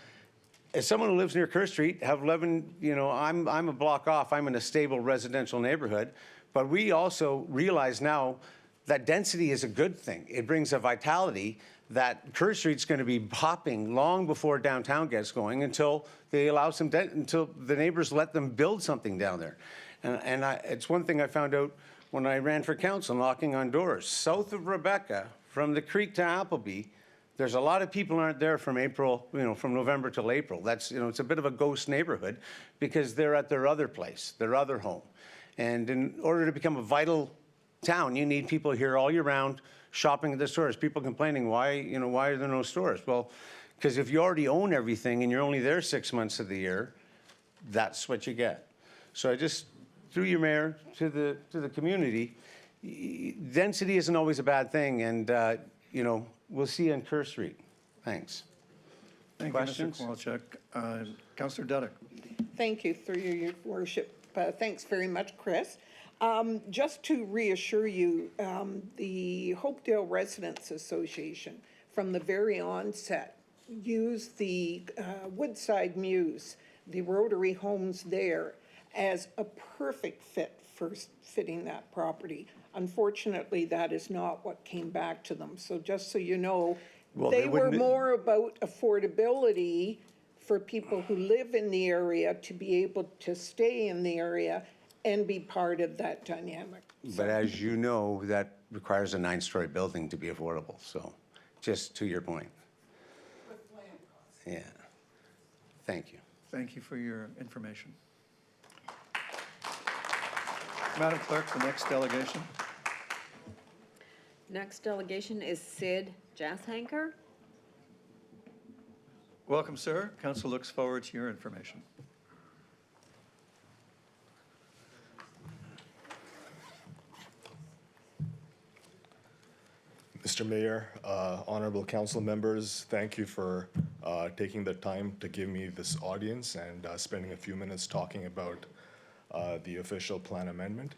as someone who lives near Kerr Street, have 11, I'm a block off. I'm in a stable residential neighborhood. But we also realize now that density is a good thing. It brings a vitality that Kerr Street's going to be popping long before downtown gets going until they allow until the neighbors let them build something down there. And it's one thing I found out when I ran for council, knocking on doors. South of Rebecca, from the creek to Appleby, there's a lot of people aren't there from April, from November till April. That's, it's a bit of a ghost neighborhood because they're at their other place, their other home. And in order to become a vital town, you need people here all year round shopping at the stores. People complaining, why are there no stores? Well, because if you already own everything and you're only there 6 months of the year, that's what you get. So I just, through your mayor, to the community, density isn't always a bad thing, and we'll see you on Kerr Street. Thanks. Thank Questions? you, Mr. Kowalczyk. Councillor Dudek. Thank you, through your worship. Thanks very much, Chris. Just to reassure you, the Hopedale Residents Association, from the very onset, used the Woodside Mews, the Rotary homes there, as a perfect fit for fitting that property. Unfortunately, that is not what came back to them. So just so you know, Well, they they were wouldn't- more about affordability for people who live in the area to be able to stay in the area and be part of that dynamic. But as you know, that requires a 9-story building to be affordable. So just to your point. With land costs. Yeah. Thank you. Thank you for your information. Madam Clerk, the next delegation. Next delegation is Sid Jashanker. Welcome, sir. Council looks forward to your information. Mr. Mayor, honorable council members, thank you for taking the time to give me this audience and spending a few minutes talking about the official plan amendment.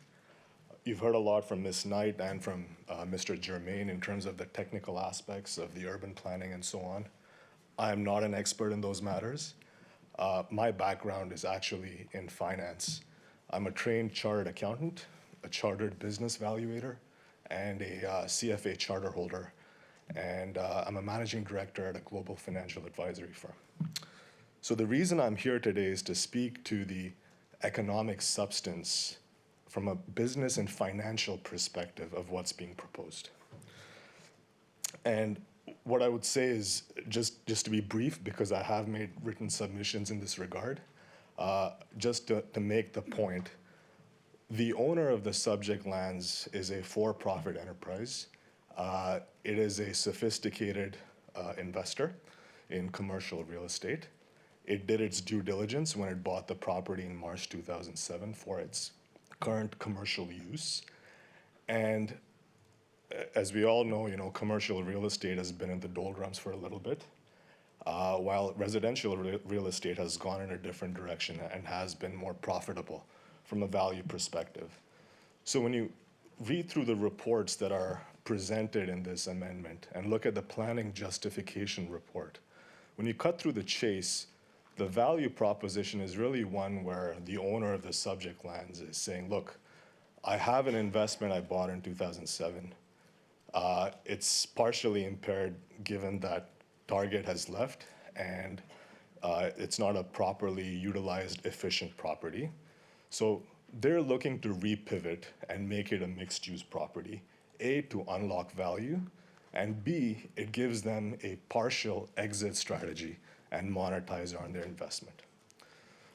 You've heard a lot from Ms. Knight and from Mr. Germain in terms of the technical aspects of the urban planning and so on. I am not an expert in those matters. My background is actually in finance. I'm a trained chartered accountant, a chartered business valuator, and a CFA charter holder. And I'm a managing director at a global financial advisory firm. So the reason I'm here today is to speak to the economic substance from a business and financial perspective of what's being proposed. And what I would say is, just to be brief, because I have made written submissions in this regard, just to make the point, the owner of the subject lands is a for-profit enterprise. It is a sophisticated investor in commercial real estate. It did its due diligence when it bought the property in March 2007 for its current commercial use. And as we all know, commercial real estate has been in the doldrums for a little bit, while residential real estate has gone in a different direction and has been more profitable from a value perspective. So when you read through the reports that are presented in this amendment and look at the planning justification report, when you cut through the chase, the value proposition is really one where the owner of the subject lands is saying, look, I have an investment I bought in 2007. It's partially impaired given that Target has left and it's not a properly utilized, efficient property. So they're looking to repivot and make it a mixed-use property, A, to unlock value, and B, it gives them a partial exit strategy and monetize on their investment.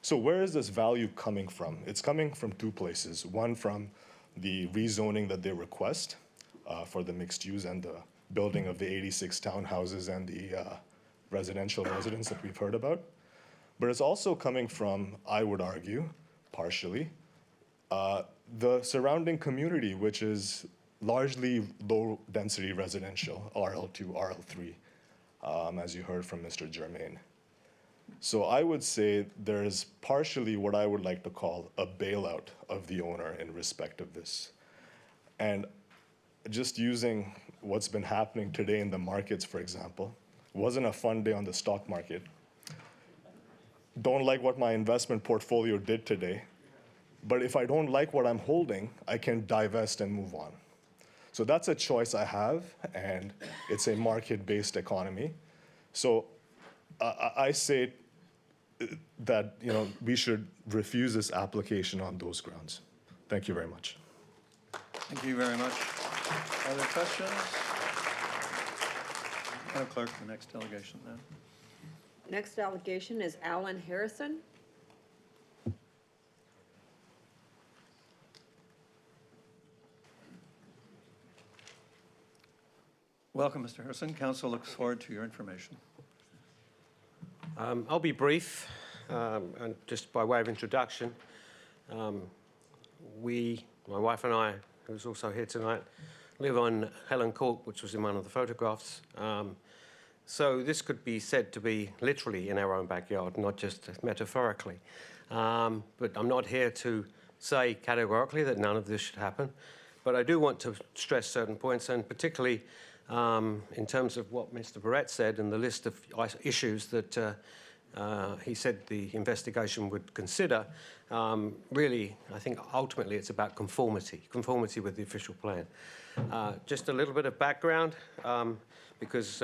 So where is this value coming from? It's coming from two places. One, from the rezoning that they request for the mixed use and the building of the 86 townhouses and the residential residence that we've heard about. But it's also coming from, I would argue, partially, the surrounding community, which is largely low-density residential, RL2, RL3, as you heard from Mr. Germain. So I would say there is partially what I would like to call a bailout of the owner in respect of this. And just using what's been happening today in the markets, for example, wasn't a fun day on the stock market. Don't like what my investment portfolio did today, but if I don't like what I'm holding, I can divest and move on. So that's a choice I have, and it's a market-based economy. So I say that we should refuse this application on those grounds. Thank you very much. Thank you very much. Other questions? Madam Clerk, the next delegation then. Next delegation is Alan Harrison. Welcome, Mr. Harrison. Council looks forward to your information. I'll be brief, and just by way of introduction. My wife and I, who's also here tonight, live on Helen Court, which was in one of the photographs. So this could be said to be literally in our own backyard, not just metaphorically. But I'm not here to say categorically that none of this should happen. But I do want to stress certain points, and particularly in terms of what Mr. Barrett said and the list of issues that he said the investigation would consider. Really, I think ultimately it's about conformity with the official plan. Just a little bit of background, because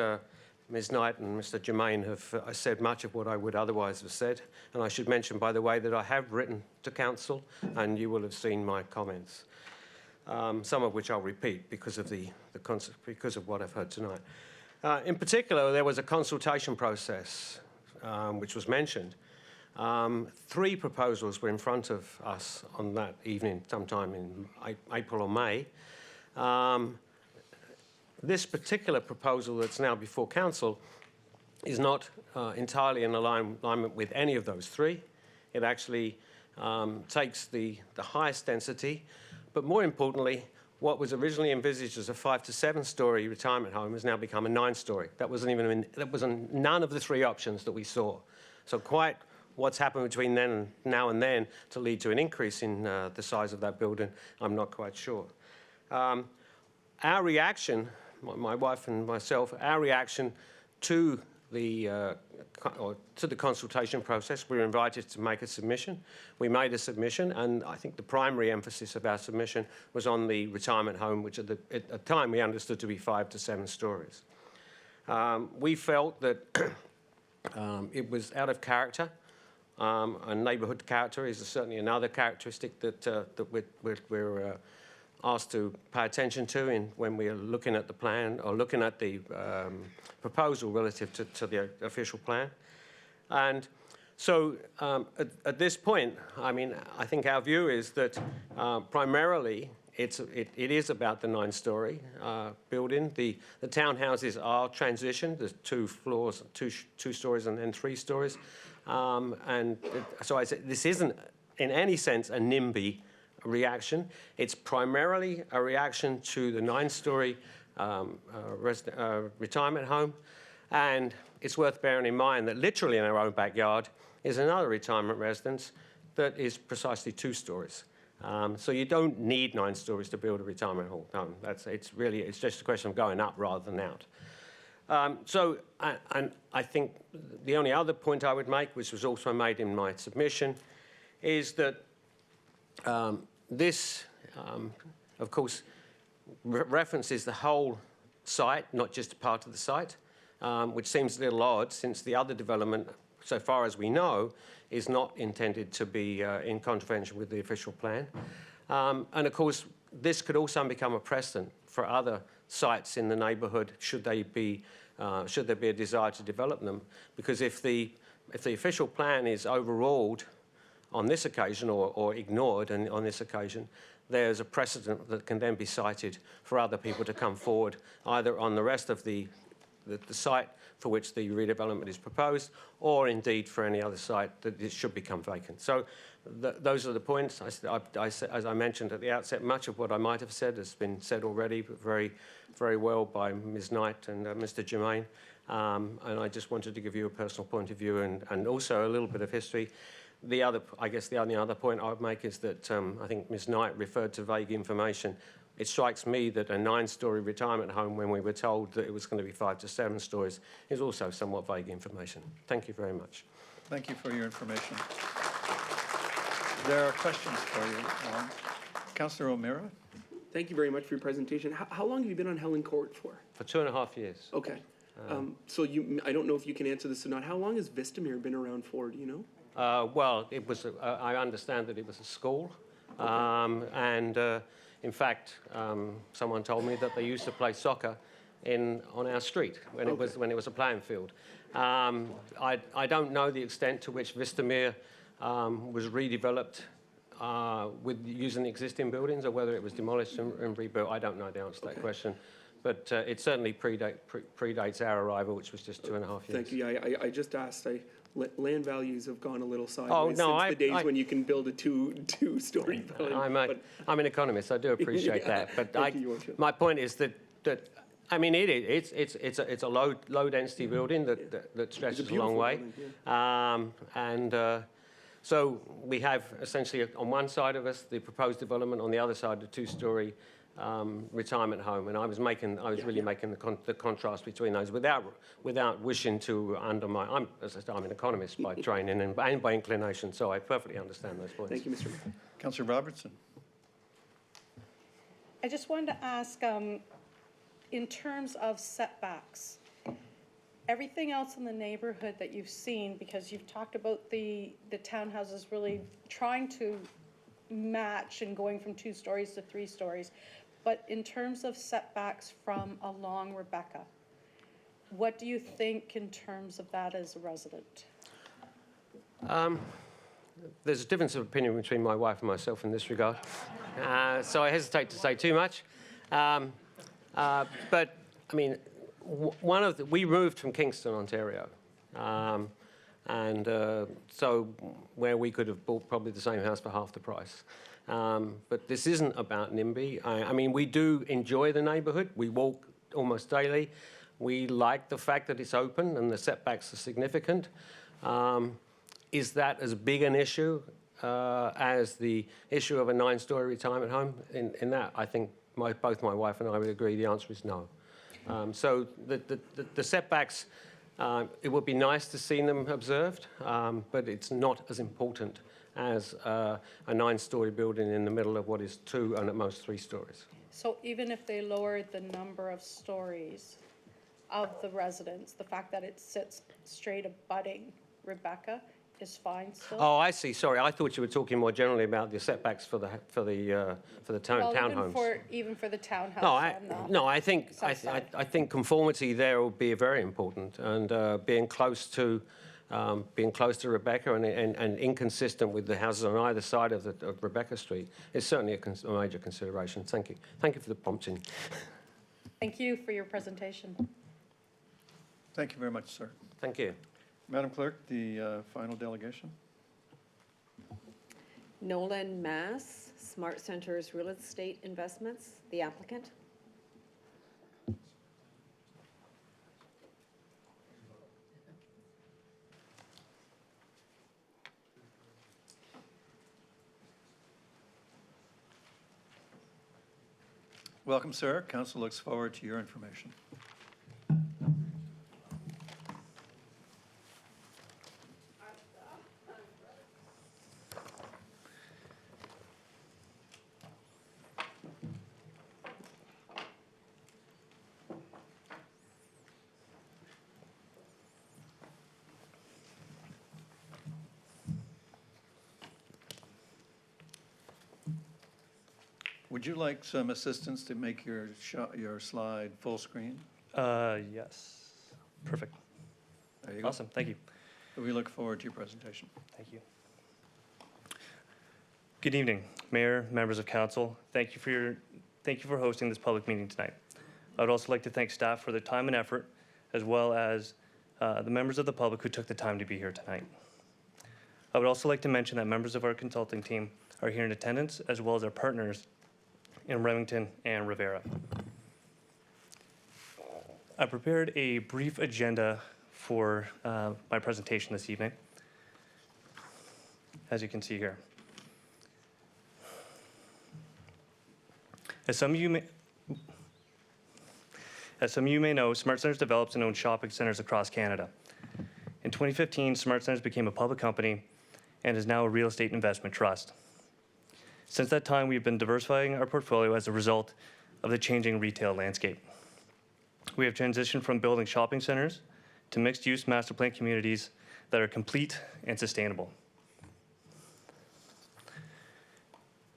Ms. Knight and Mr. Germain have said much of what I would otherwise have said. And I should mention, by the way, that I have written to council, and you will have seen my comments. Some of which I'll repeat because of because of what I've heard tonight. In particular, there was a consultation process which was mentioned. 3 proposals were in front of us on that evening, sometime in April or May. This particular proposal that's now before council is not entirely in alignment with any of those 3. It actually takes the highest density. But more importantly, what was originally envisaged as a 5 to 7 story retirement home has now become a 9-story. That wasn't none of the 3 options that we saw. So quite what's happened between now and then to lead to an increase in the size of that building, I'm not quite sure. Our reaction, my wife and myself, our reaction to the consultation process, we were invited to make a submission. We made a submission, and I think the primary emphasis of our submission was on the retirement home, which at the time we understood to be 5 to 7 stories. We felt that it was out of character, and neighbourhood character is certainly another characteristic that we're asked to pay attention to when we are looking at the plan or looking at the proposal relative to the official plan. And so at this point, I think our view is that primarily it is about the 9-story building. The townhouses are transitioned. There's 2 floors, 2 stories and then 3 stories. And so I said this isn't in any sense a NIMBY reaction. It's primarily a reaction to the 9-story retirement home. And it's worth bearing in mind that literally in our own backyard is another retirement residence that is precisely 2 stories. So you don't need 9 stories to build a retirement home. It's just a question of going up rather than out. And I think the only other point I would make, which was also made in my submission, is that this, of course, references the whole site, not just a part of the site, which seems a little odd since the other development, so far as we know, is not intended to be in contravention with the official plan. And of course, this could also become a precedent for other sites in the neighbourhood should there be a desire to develop them. Because if the official plan is overruled on this occasion or ignored on this occasion, there's a precedent that can then be cited for other people to come forward, either on the rest of the site for which the redevelopment is proposed, or indeed for any other site that it should become vacant. So those are the points. As I mentioned at the outset, much of what I might have said has been said already, but very, very well by Ms. Knight and Mr. Germain. And I just wanted to give you a personal point of view and also a little bit of history. I guess the only other point I would make is that I think Ms. Knight referred to vague information. It strikes me that a 9-storey retirement home, when we were told that it was going to be 5 to 7 stories, is also somewhat vague information. Thank you very much. Thank you for your information. There are questions for you. Councillor O'Meara? Thank you very much for your presentation. How long have you been on Helen Court for? For 2.5 years. Okay. So I don't know if you can answer this or not. How long has Vistamere been around for, do you know? Well, it was. I understand that it was a school, in fact, someone told me that they used to play soccer on our street when it was a playing field. I don't know the extent to which Vistamere was redeveloped with using existing buildings, or whether it was demolished and rebuilt. I don't know the answer to that question. But it certainly predates our arrival, which was just 2.5 years. Thank you. I just asked. Land values have gone a little sideways since the days when you can build a two-story building. I'm an economist. I do appreciate that. But my point is that I mean it's a low density building that stretches a long way, so we have essentially on one side of us the proposed development, on the other side the 2-story retirement home, and I was really making the contrast between those without wishing to undermine. As I said, I'm an economist by training and by inclination, so I perfectly understand those points. Thank you, Mr. Mayor. Councillor Robertson? I just wanted to ask, in terms of setbacks, everything else in the neighborhood that you've seen, because you've talked about the townhouses really trying to match and going from 2 stories to 3 stories. But in terms of setbacks from along Rebecca, what do you think in terms of that as a resident? There's a difference of opinion between my wife and myself in this regard, so I hesitate to say too much. But I mean, we moved from Kingston, Ontario, so where we could have bought probably the same house for half the price. But this isn't about NIMBY. I mean, we do enjoy the neighbourhood. We walk almost daily. We like the fact that it's open and the setbacks are significant. Is that as big an issue as the issue of a 9-storey retirement home? In that, I think both my wife and I would agree the answer is no. So the setbacks, it would be nice to see them observed, but it's not as important as a 9-storey building in the middle of what is 2 and at most 3 stories. So even if they lowered the number of stories of the residence, the fact that it sits straight abutting Rebecca is fine still? Oh, I see. Sorry, I thought you were talking more generally about the setbacks for the townhomes. Even for the townhouse. I think conformity there will be very important, and being close to Rebecca and inconsistent with the houses on either side of Rebecca Street is certainly a major consideration. Thank you. Thank you for the prompting. Thank you for your presentation. Thank you very much, sir. Thank you. Madam Clerk, the final delegation. Nolan Mass, Smart Centers Real Estate Investments, the applicant. Welcome, sir. Council looks forward to your information. Would you like some assistance to make your slide full screen? Yes. Perfect. There you go. Awesome. Thank you. We look forward to your presentation. Thank you. Good evening, Mayor, members of council. Thank you for hosting this public meeting tonight. I would also like to thank staff for their time and effort, as well as the members of the public who took the time to be here tonight. I would also like to mention that members of our consulting team are here in attendance, as well as our partners in Remington and Rivera. I prepared a brief agenda for my presentation this evening, as you can see here. As some of you may know, Smart Centers develops and owns shopping centers across Canada. In 2015, Smart Centers became a public company and is now a real estate investment trust. Since that time, we've been diversifying our portfolio as a result of the changing retail landscape. We have transitioned from building shopping centers to mixed-use master plan communities that are complete and sustainable.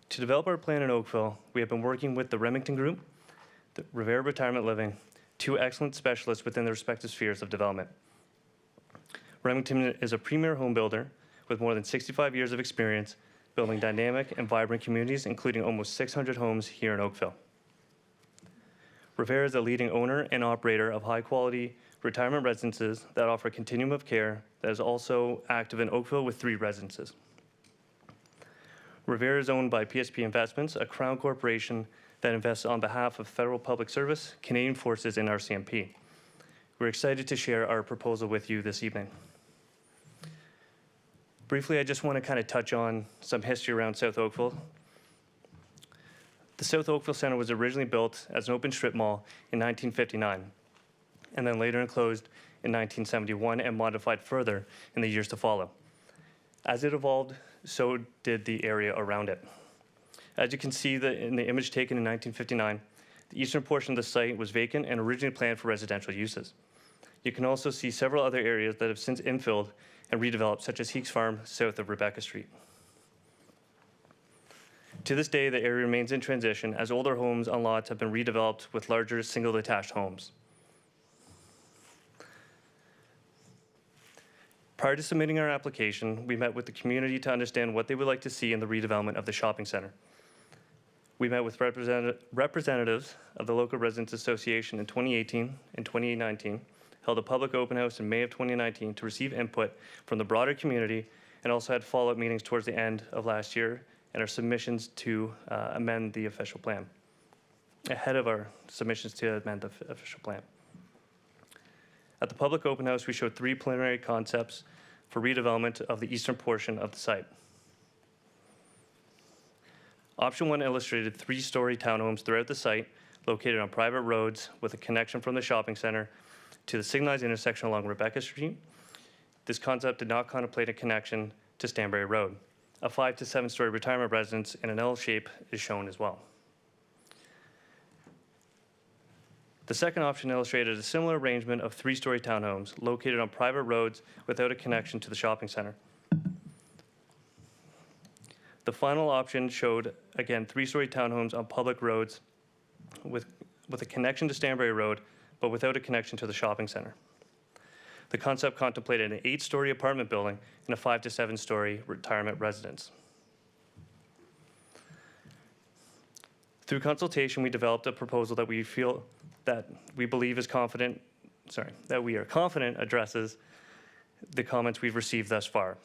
To develop our plan in Oakville, we have been working with the Remington Group, the Rivera Retirement Living, two excellent specialists within their respective spheres of development. Remington is a premier home builder with more than 65 years of experience building dynamic and vibrant communities, including almost 600 homes here in Oakville. Rivera is a leading owner and operator of high-quality retirement residences that offer a continuum of care that is also active in Oakville with 3 residences. Rivera is owned by PSP Investments, a Crown corporation that invests on behalf of Federal Public Service, Canadian Forces, and RCMP. We're excited to share our proposal with you this evening. Briefly, I just want to kind of touch on some history around South Oakville. The South Oakville Centre was originally built as an open strip mall in 1959, and then later enclosed in 1971 and modified further in the years to follow. As it evolved, so did the area around it. As you can see in the image taken in 1959, the eastern portion of the site was vacant and originally planned for residential uses. You can also see several other areas that have since infilled and redeveloped, such as Heeks Farm, south of Rebecca Street. To this day, the area remains in transition as older homes on lots have been redeveloped with larger single detached homes. Prior to submitting our application, we met with the community to understand what they would like to see in the redevelopment of the shopping center. We met with representatives of the local residents association in 2018 and 2019, held a public open house in May of 2019 to receive input from the broader community, and also had follow-up meetings towards the end of last year and our submissions to amend the official plan, ahead of our submissions to amend the official plan. At the public open house, we showed 3 preliminary concepts for redevelopment of the eastern portion of the site. Option 1 illustrated 3-story townhomes throughout the site, located on private roads with a connection from the shopping center to the Signalized intersection along Rebecca Street. This concept did not contemplate a connection to Stanbury Road. A 5 to 7-story retirement residence in an L shape is shown as well. The second option illustrated a similar arrangement of 3-story townhomes located on private roads without a connection to the shopping center. The final option showed, again, 3-story townhomes on public roads with a connection to Stanbury Road, but without a connection to the shopping center. The concept contemplated an 8-story apartment building and a 5 to 7-story retirement residence. Through consultation, we developed a proposal that we are confident addresses the comments we've received thus far.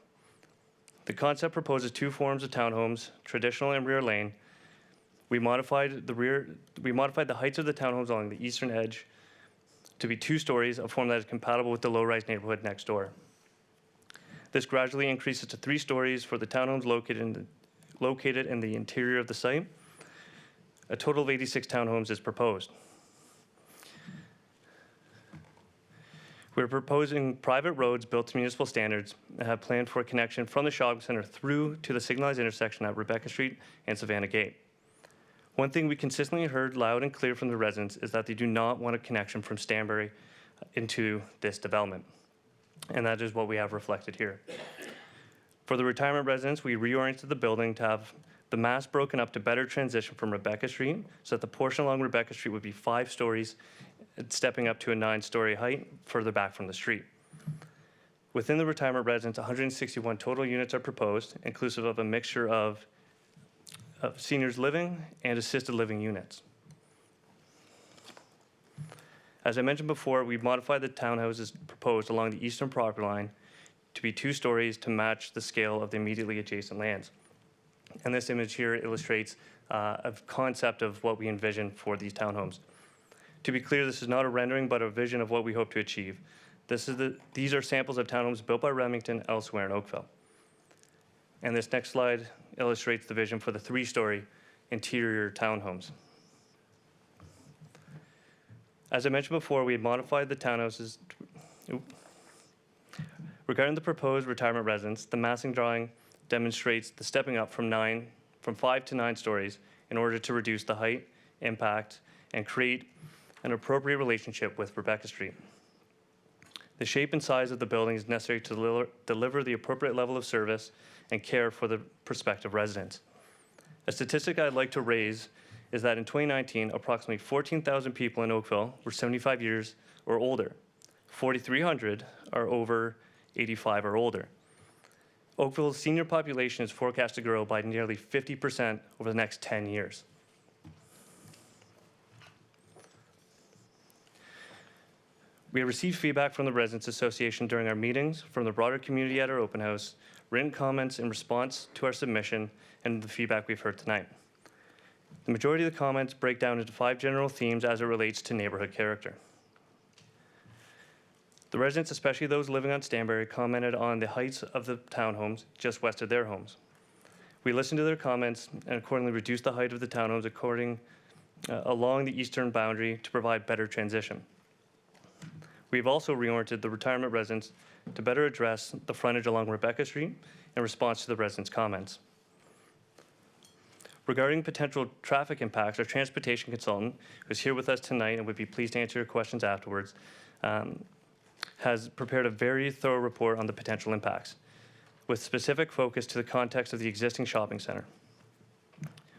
The concept proposes 2 forms of townhomes, traditional and rear lane. We modified the heights of the townhomes along the eastern edge to be 2 stories, a form that is compatible with the low-rise neighborhood next door. This gradually increases to 3 stories for the townhomes located in the interior of the site. A total of 86 townhomes is proposed. We're proposing private roads built to municipal standards and have planned for a connection from the shopping center through to the Signalized intersection at Rebecca Street and Savannah Gate. One thing we consistently heard loud and clear from the residents is that they do not want a connection from Stanbury into this development. And that is what we have reflected here. For the retirement residents, we reoriented the building to have the mass broken up to better transition from Rebecca Street, so that the portion along Rebecca Street would be 5 stories, stepping up to a 9-story height further back from the street. Within the retirement residence, 161 total units are proposed, inclusive of a mixture of of seniors living and assisted living units. As I mentioned before, we've modified the townhouses proposed along the eastern property line to be 2 stories to match the scale of the immediately adjacent lands. And this image here illustrates a concept of what we envision for these townhomes. To be clear, this is not a rendering, but a vision of what we hope to achieve. These are samples of townhomes built by Remington elsewhere in Oakville. And this next slide illustrates the vision for the 3-story interior townhomes. As I mentioned before, we had modified the townhouses. Regarding the proposed retirement residence, the massing drawing demonstrates the stepping up from 5 to 9 stories in order to reduce the height, impact, and create an appropriate relationship with Rebecca Street. The shape and size of the building is necessary to deliver the appropriate level of service and care for the prospective residents. A statistic I'd like to raise is that in 2019, approximately 14,000 people in Oakville were 75 years or older. 4,300 are over 85 or older. Oakville's senior population is forecast to grow by nearly 50% over the next 10 years. We have received feedback from the Residents Association during our meetings, from the broader community at our open house, written comments in response to our submission, and the feedback we've heard tonight. The majority of the comments break down into 5 general themes as it relates to neighborhood character. The residents, especially those living on Stanbury, commented on the heights of the townhomes just west of their homes. We listened to their comments and accordingly reduced the height of the townhomes along the eastern boundary to provide better transition. We have also reoriented the retirement residence to better address the frontage along Rebecca Street in response to the residents' comments. Regarding potential traffic impacts, our transportation consultant, who's here with us tonight and would be pleased to answer your questions afterwards, has prepared a very thorough report on the potential impacts, with specific focus to the context of the existing shopping center.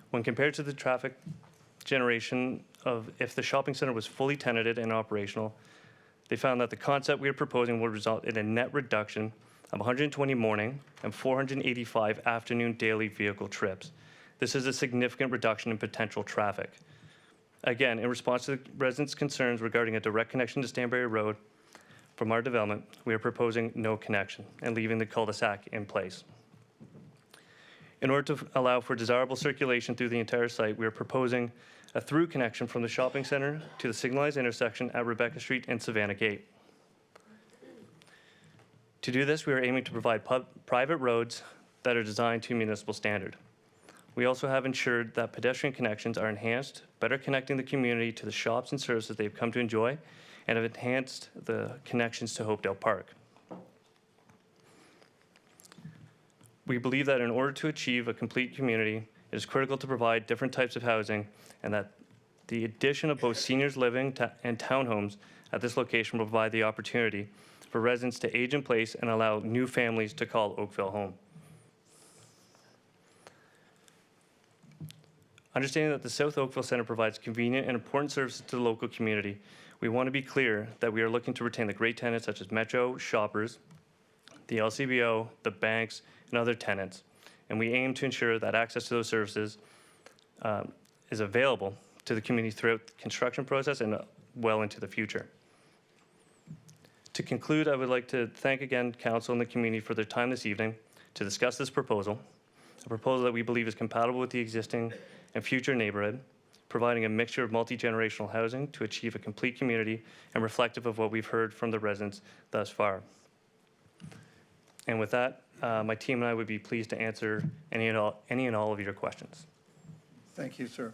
When compared to the traffic generation of if the shopping center was fully tenanted and operational, they found that the concept we are proposing would result in a net reduction of 120 morning and 485 afternoon daily vehicle trips. This is a significant reduction in potential traffic. Again, in response to the residents' concerns regarding a direct connection to Stanbury Road from our development, we are proposing no connection and leaving the cul-de-sac in place. In order to allow for desirable circulation through the entire site, we are proposing a through connection from the shopping center to the signalized intersection at Rebecca Street and Savannah Gate. To do this, we are aiming to provide private roads that are designed to municipal standard. We also have ensured that pedestrian connections are enhanced, better connecting the community to the shops and services they've come to enjoy, and have enhanced the connections to Hopedale Park. We believe that in order to achieve a complete community, it is critical to provide different types of housing, and that the addition of both seniors living and townhomes at this location will provide the opportunity for residents to age in place and allow new families to call Oakville home. Understanding that the South Oakville Centre provides convenient and important services to the local community, we want to be clear that we are looking to retain the great tenants such as Metro, Shoppers, the LCBO, the banks, and other tenants. And we aim to ensure that access to those services is available to the community throughout the construction process and well into the future. To conclude, I would like to thank again Council and the community for their time this evening to discuss this proposal, a proposal that we believe is compatible with the existing and future neighborhood, providing a mixture of multi-generational housing to achieve a complete community and reflective of what we've heard from the residents thus far. And with that, my team and I would be pleased to answer any and all of your questions. Thank you, sir.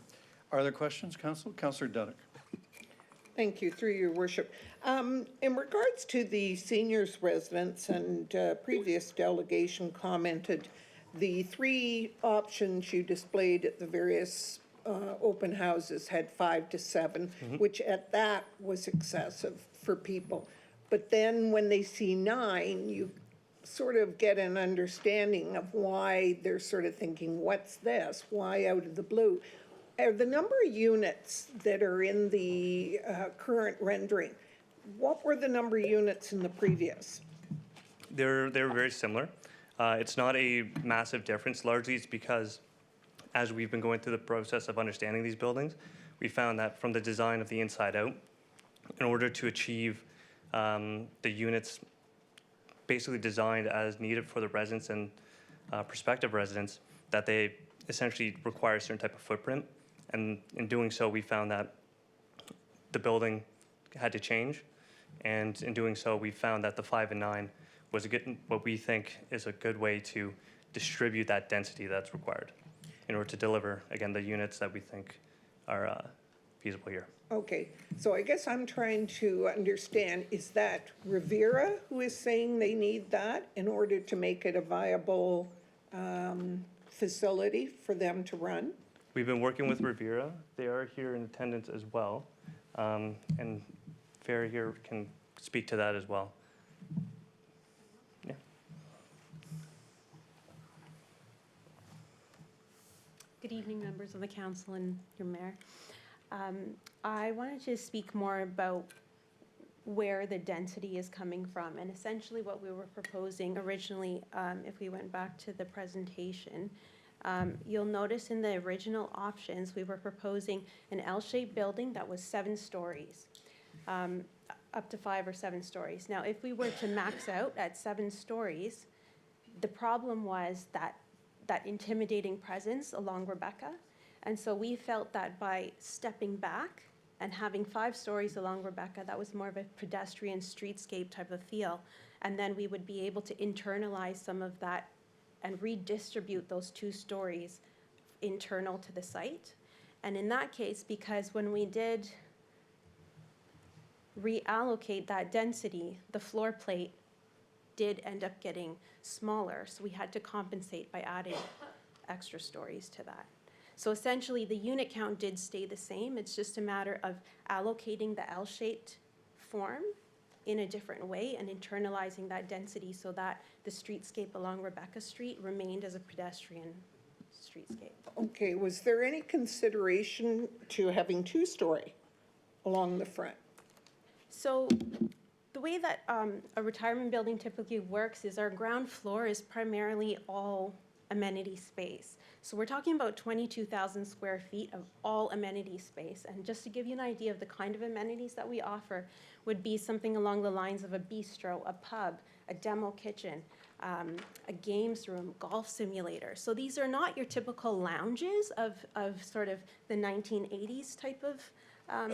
Are there questions, Council? Councillor Duddick. Thank you, through your worship. In regards to the seniors residence, and previous delegation commented, the 3 options you displayed at the various open houses had 5 to 7, which at that was excessive for people. But then when they see 9, you sort of get an understanding of why they're sort of thinking, what's this? Why out of the blue? The number of units that are in the current rendering, what were the number of units in the previous? They're very similar. It's not a massive difference. Largely it's because as we've been going through the process of understanding these buildings, we found that from the design of the inside out, in order to achieve the units basically designed as needed for the residents and prospective residents, that they essentially require a certain type of footprint. And in doing so, we found that the building had to change. And in doing so, we found that the 5 and 9 was what we think is a good way to distribute that density that's required in order to deliver, again, the units that we think are feasible here. Okay, so I guess I'm trying to understand, is that Rivera who is saying they need that in order to make it a viable facility for them to run? We've been working with Rivera. They are here in attendance as well. And Farah here can speak to that as well. Yeah. Good evening, members of the council and your mayor. I wanted to speak more about where the density is coming from, and essentially what we were proposing originally, if we went back to the presentation, you'll notice in the original options, we were proposing an L-shaped building that was 7 stories, up to 5 or 7 stories. Now, if we were to max out at 7 stories, the problem was that intimidating presence along Rebecca. And so we felt that by stepping back and having 5 stories along Rebecca, that was more of a pedestrian streetscape type of feel. And then we would be able to internalize some of that and redistribute those 2 stories internal to the site. And in that case, because when we did reallocate that density, the floor plate did end up getting smaller. So we had to compensate by adding extra stories to that. So essentially, the unit count did stay the same. It's just a matter of allocating the L-shaped form in a different way and internalizing that density so that the streetscape along Rebecca Street remained as a pedestrian streetscape. Okay, was there any consideration to having 2-story along the front? So the way that a retirement building typically works is our ground floor is primarily all amenity space. So we're talking about 22,000 square feet of all amenity space. And just to give you an idea of the kind of amenities that we offer would be something along the lines of a bistro, a pub, a demo kitchen, a games room, golf simulator. So these are not your typical lounges of sort of the 1980s type of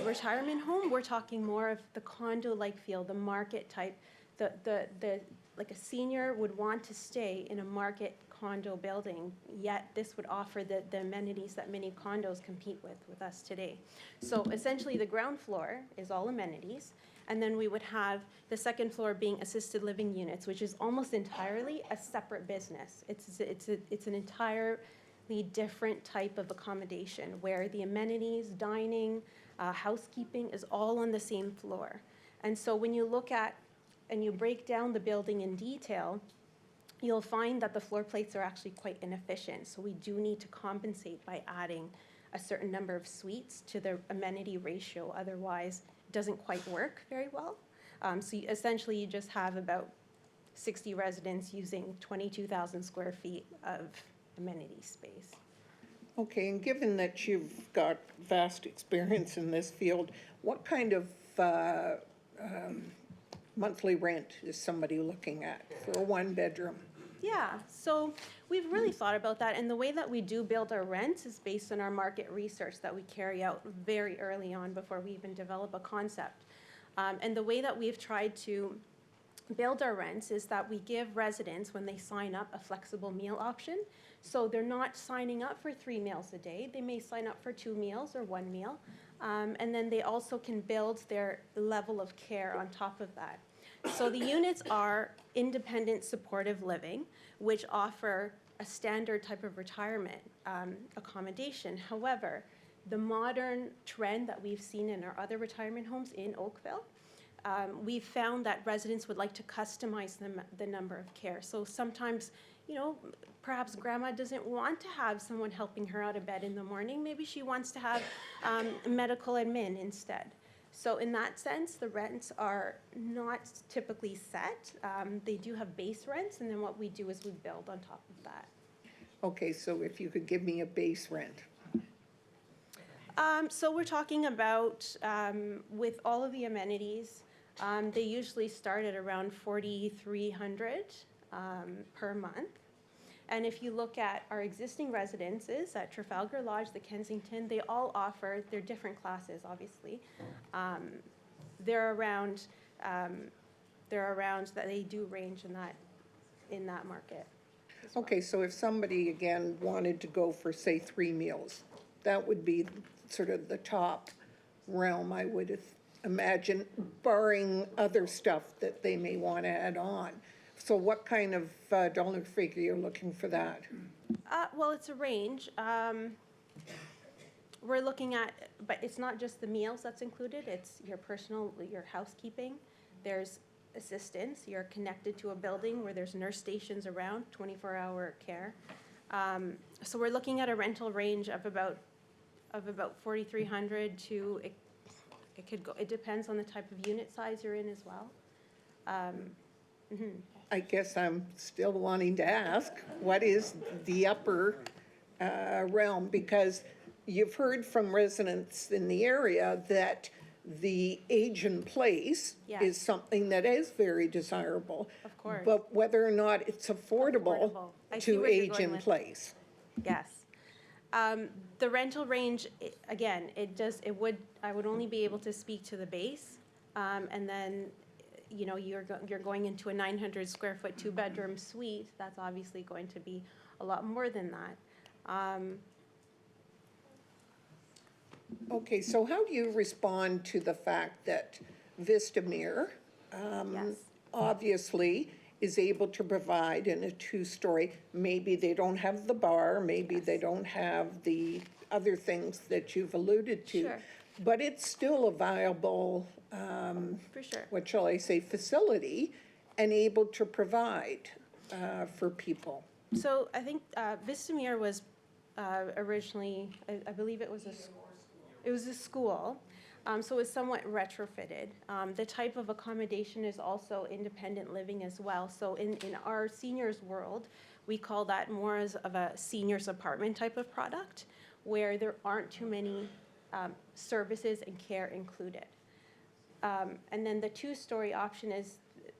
retirement home. We're talking more of the condo-like feel, the market type, like a senior would want to stay in a market condo building, yet this would offer the amenities that many condos compete with us today. So essentially the ground floor is all amenities, and then we would have the second floor being assisted living units, which is almost entirely a separate business. It's an entirely different type of accommodation where the amenities, dining, housekeeping is all on the same floor. And so when you look at and you break down the building in detail, you'll find that the floor plates are actually quite inefficient. So we do need to compensate by adding a certain number of suites to the amenity ratio. Otherwise, it doesn't quite work very well. So essentially, you just have about 60 residents using 22,000 square feet of amenity space. Okay, and given that you've got vast experience in this field, what kind of monthly rent is somebody looking at for a 1-bedroom? Yeah, so we've really thought about that, and the way that we do build our rents is based on our market research that we carry out very early on before we even develop a concept. And the way that we've tried to build our rents is that we give residents, when they sign up, a flexible meal option. So they're not signing up for 3 meals a day. They may sign up for 2 meals or 1 meal. And then they also can build their level of care on top of that. So the units are independent supportive living, which offer a standard type of retirement accommodation. However, the modern trend that we've seen in our other retirement homes in Oakville, we've found that residents would like to customize the number of care. So sometimes, you know, perhaps grandma doesn't want to have someone helping her out of bed in the morning. Maybe she wants to have medical admin instead. So in that sense, the rents are not typically set. They do have base rents, and then what we do is we build on top of that. Okay, so if you could give me a base rent. So we're talking about, with all of the amenities, they usually start at around $4,300 per month. And if you look at our existing residences at Trafalgar Lodge, the Kensington, they all offer, they're different classes, obviously. They're around, that they do range in that market. Okay, so if somebody, again, wanted to go for, say, 3 meals, that would be sort of the top realm, I would imagine, barring other stuff that they may want to add on. So what kind of dollar figure you're looking for that? Well, it's a range. We're looking at, but it's not just the meals that's included, it's your housekeeping. There's assistance, you're connected to a building where there's nurse stations around, 24-hour care. So we're looking at a rental range of about $4,300 to, it could go, it depends on the type of unit size you're in as well. I guess I'm still wanting to ask, what is the upper realm? Because you've heard from residents in the area that the age in place is something that is very desirable. Of course. But whether or not it's affordable to age in place. Yes. The rental range, again, I would only be able to speak to the base. And then, you know, you're going into a 900 square foot 2-bedroom suite. That's obviously going to be a lot more than that. Okay, so how do you respond to the fact that Vistamere obviously is able to provide in a 2-story, maybe they don't have the bar, maybe they don't have the other things that you've alluded to, but it's still a viable, for sure, what shall I say, facility and able to provide for people? So I think Vistamere was originally, I believe it was a school, so it's somewhat retrofitted. The type of accommodation is also independent living as well. So in our seniors world, we call that more as of a seniors apartment type of product, where there aren't too many services and care included. And then the 2-story option is,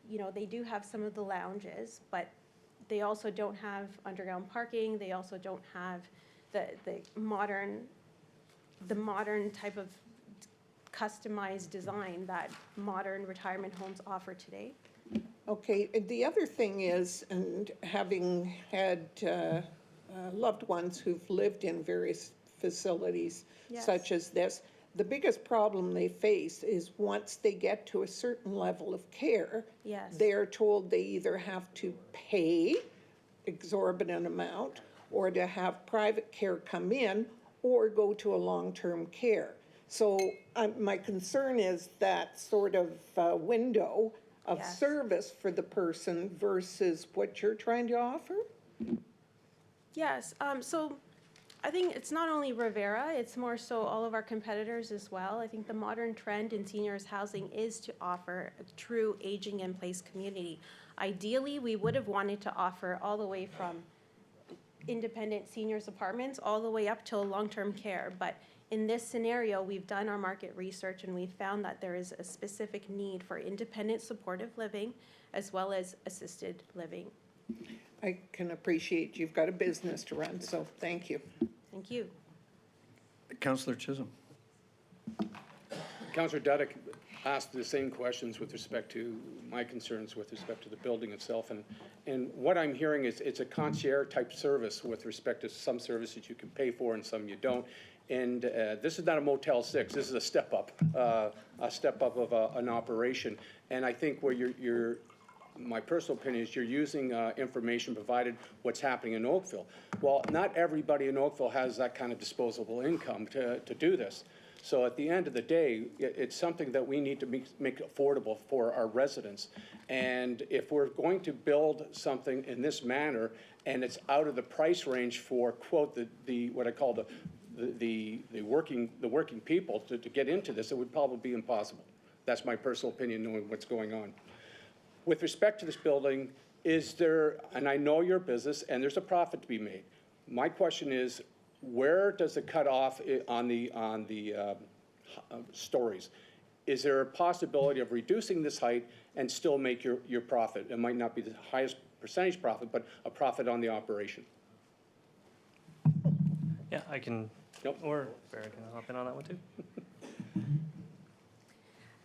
you know, they do have some of the lounges, but they also don't have underground parking. They also don't have the modern type of customized design that modern retirement homes offer today. Okay, the other thing is, and having had loved ones who've lived in various facilities such as this, the biggest problem they face is once they get to a certain level of care, they are told they either have to pay exorbitant amount or to have private care come in or go to a long-term care. So my concern is that sort of window of service for the person versus what you're trying to offer? Yes, so I think it's not only Rivera, it's more so all of our competitors as well. I think the modern trend in seniors housing is to offer a true aging in place community. Ideally, we would have wanted to offer all the way from independent seniors apartments all the way up to long-term care. But in this scenario, we've done our market research and we found that there is a specific need for independent supportive living as well as assisted living. I can appreciate you've got a business to run, so thank you. Thank you. Councillor Chisholm. Councillor Dudek asked the same questions with respect to my concerns with respect to the building itself. And what I'm hearing is it's a concierge type service with respect to some services you can pay for and some you don't. And this is not a Motel 6. This is a step up of an operation. And I think where my personal opinion is you're using information provided what's happening in Oakville. Well, not everybody in Oakville has that kind of disposable income to do this. So at the end of the day, it's something that we need to make affordable for our residents. And if we're going to build something in this manner and it's out of the price range for, quote, the what I call the working people to get into this, it would probably be impossible. That's my personal opinion, knowing what's going on. With respect to this building, is there, and I know your business and there's a profit to be made, My question is, where does it cut off on the stories? Is there a possibility of reducing this height and still make your profit? It might not be the highest percentage profit, but a profit on the operation. Yeah, I can, Nope. or Barry can hop in on that one too.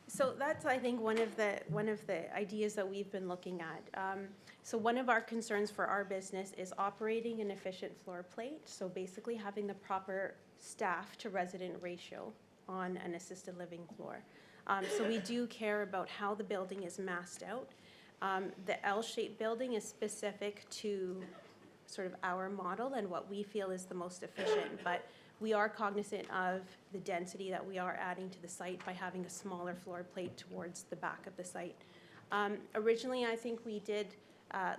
So that's, I think, one of the ideas that we've been looking at. So one of our concerns for our business is operating an efficient floor plate. So basically having the proper staff to resident ratio on an assisted living floor. So we do care about how the building is massed out. The L-shaped building is specific to sort of our model and what we feel is the most efficient, but we are cognizant of the density that we are adding to the site by having a smaller floor plate towards the back of the site. Originally, I think we did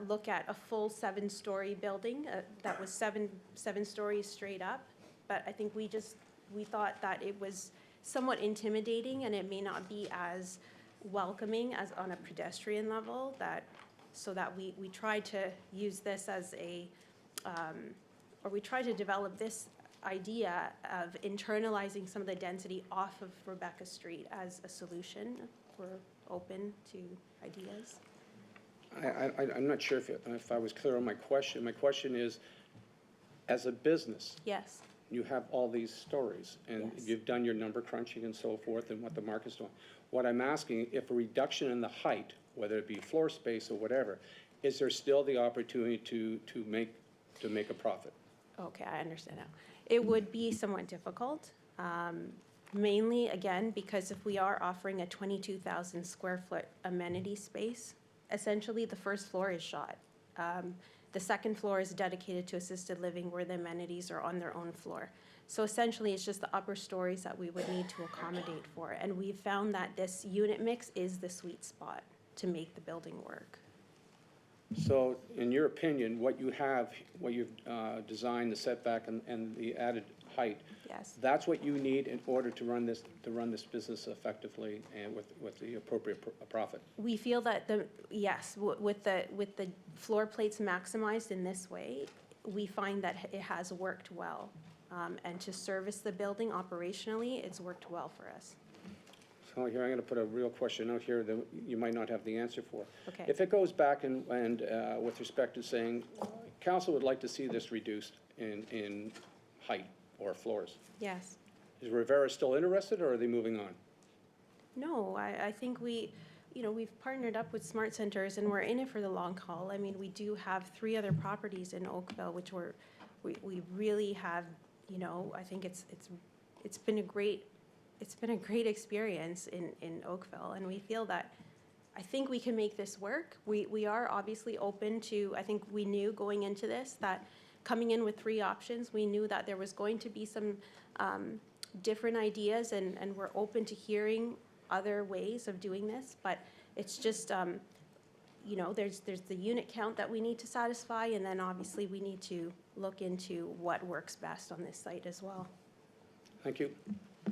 look at a full 7-story building that was seven stories straight up, but I think we thought that it was somewhat intimidating and it may not be as welcoming as on a pedestrian level, so that we tried to use this as we tried to develop this idea of internalizing some of the density off of Rebecca Street as a solution. We're open to ideas. I'm not sure if I was clear on my question. My question is, as a business, Yes. you have all these stories, and Yes. you've done your number crunching and so forth and what the market's doing. What I'm asking, if a reduction in the height, whether it be floor space or whatever, is there still the opportunity to make a profit? Okay, I understand now. It would be somewhat difficult, mainly, again, because if we are offering a 22,000 square foot amenity space, essentially the first floor is shot. The second floor is dedicated to assisted living where the amenities are on their own floor. So essentially, it's just the upper stories that we would need to accommodate for. And we've found that this unit mix is the sweet spot to make the building work. So, in your opinion, what you've designed, the setback and the added height, Yes. that's what you need in order to run this business effectively and with the appropriate profit? We feel that with the floor plates maximized in this way, we find that it has worked well. And to service the building operationally, it's worked well for us. So here, I'm going to put a real question out here that you might not have the answer for. Okay. If it goes back and with respect to saying, council would like to see this reduced in height or floors, Yes. is Rivera still interested, or are they moving on? No, I think we've partnered up with Smart Centers and we're in it for the long haul. I mean, we do have 3 other properties in Oakville, which we really have, I think it's been a great experience in Oakville, and we feel that I think we can make this work. We are obviously open to, I think we knew going into this that coming in with 3 options, we knew that there was going to be some different ideas, and we're open to hearing other ways of doing this, but it's just, there's the unit count that we need to satisfy, and then obviously we need to look into what works best on this site as well. Thank you.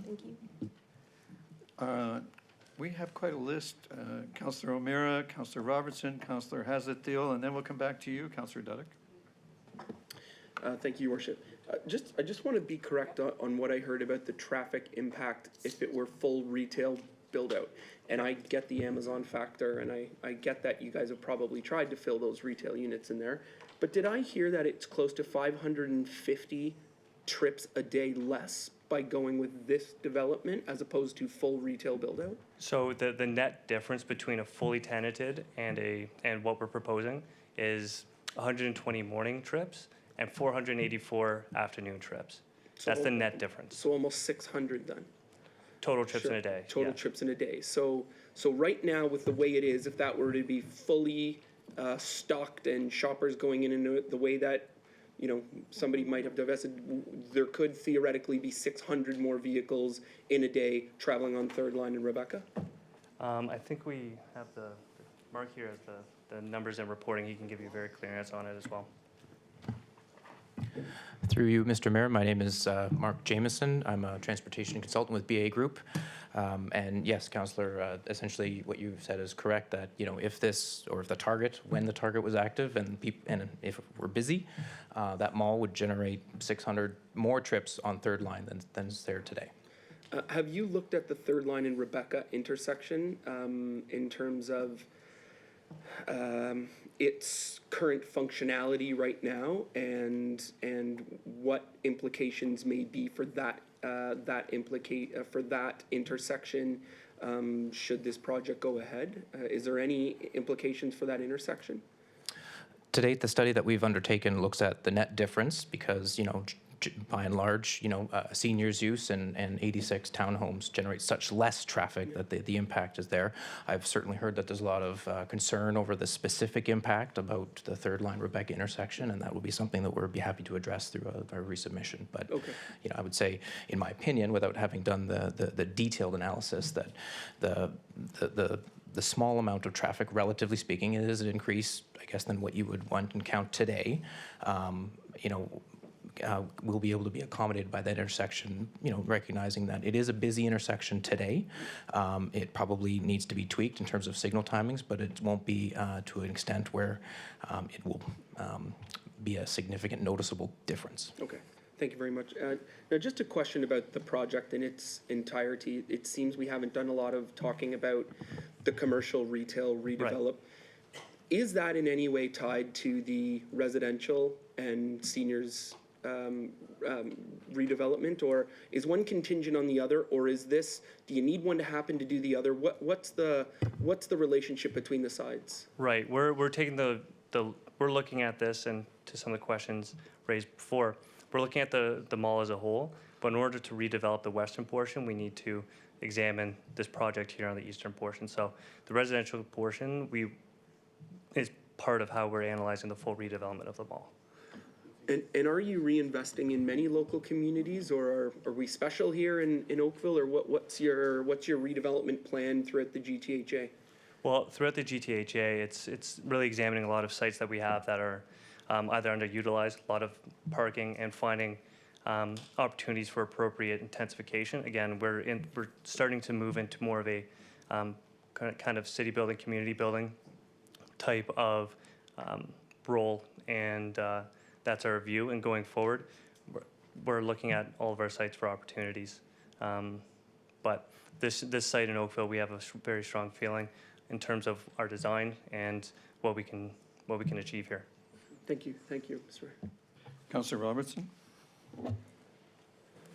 Thank you. We have quite a list. Councillor O'Meara, Councillor Robertson, Councillor Hazlet-Thiel, and then we'll come back to you, Councillor Dudek. Thank you, Your Worship. I just want to be correct on what I heard about the traffic impact if it were full retail build-out. And I get the Amazon factor, and I get that you guys have probably tried to fill those retail units in there. But did I hear that it's close to 550 trips a day less by going with this development as opposed to full retail build-out? So the net difference between a fully tenanted and what we're proposing is 120 morning trips and 484 afternoon trips. That's the net difference. So almost 600 then. Total trips Sure. in a day. Total yeah. trips in a day. So right now, with the way it is, if that were to be fully stocked and shoppers going in and the way that, somebody might have divested, there could theoretically be 600 more vehicles in a day traveling on Third Line in Rebecca? I think we have the Mark here as the numbers and reporting. He can give you a very clear answer on it as well. Through you, Mr. Mayor, my name is Mark Jameson. I'm a transportation consultant with BA Group. And yes, Councillor, essentially what you've said is correct, that, if this, or if the target, when the target was active and if we're busy, that mall would generate 600 more trips on Third Line than is there today. Have you looked at the Third Line and Rebecca intersection in terms of its current functionality right now, and what implications may be for that for that intersection should this project go ahead? Is there any implications for that intersection? To date, the study that we've undertaken looks at the net difference because, by and large, seniors' use and 86 townhomes generate such less traffic that the impact is there. I've certainly heard that there's a lot of concern over the specific impact about the Third Line Rebecca intersection, and that will be something that we'll be happy to address through a resubmission. But, I would say, in my opinion, without having done the detailed analysis, that the small amount of traffic, relatively speaking, is an increase, I guess, than what you would want and count today. Will be able to be accommodated by that intersection, recognizing that it is a busy intersection today. It probably needs to be tweaked in terms of signal timings, but it won't be to an extent where it will be a significant noticeable difference. Okay, thank you very much. Now, just a question about the project in its entirety. It seems we haven't done a lot of talking about the commercial retail redevelop. Right. Is that in any way tied to the residential and seniors redevelopment, or is one contingent on the other, or is this, do you need one to happen to do the other? What's the relationship between the sides? Right, we're taking we're looking at this, and to some of the questions raised before, we're looking at the mall as a whole, but in order to redevelop the western portion, we need to examine this project here on the eastern portion. So the residential portion is part of how we're analyzing the full redevelopment of the mall. And are you reinvesting in many local communities, or are we special here in Oakville, or what's your redevelopment plan throughout the GTHA? Well, throughout the GTHA, it's really examining a lot of sites that we have that are either underutilized, a lot of parking, and finding opportunities for appropriate intensification. Again, we're starting to move into more of a kind of city building, community building type of role, and that's our view. And going forward, we're looking at all of our sites for opportunities. But this site in Oakville, we have a very strong feeling in terms of our design and what we can achieve here. Thank you, Mr. Councillor Robertson.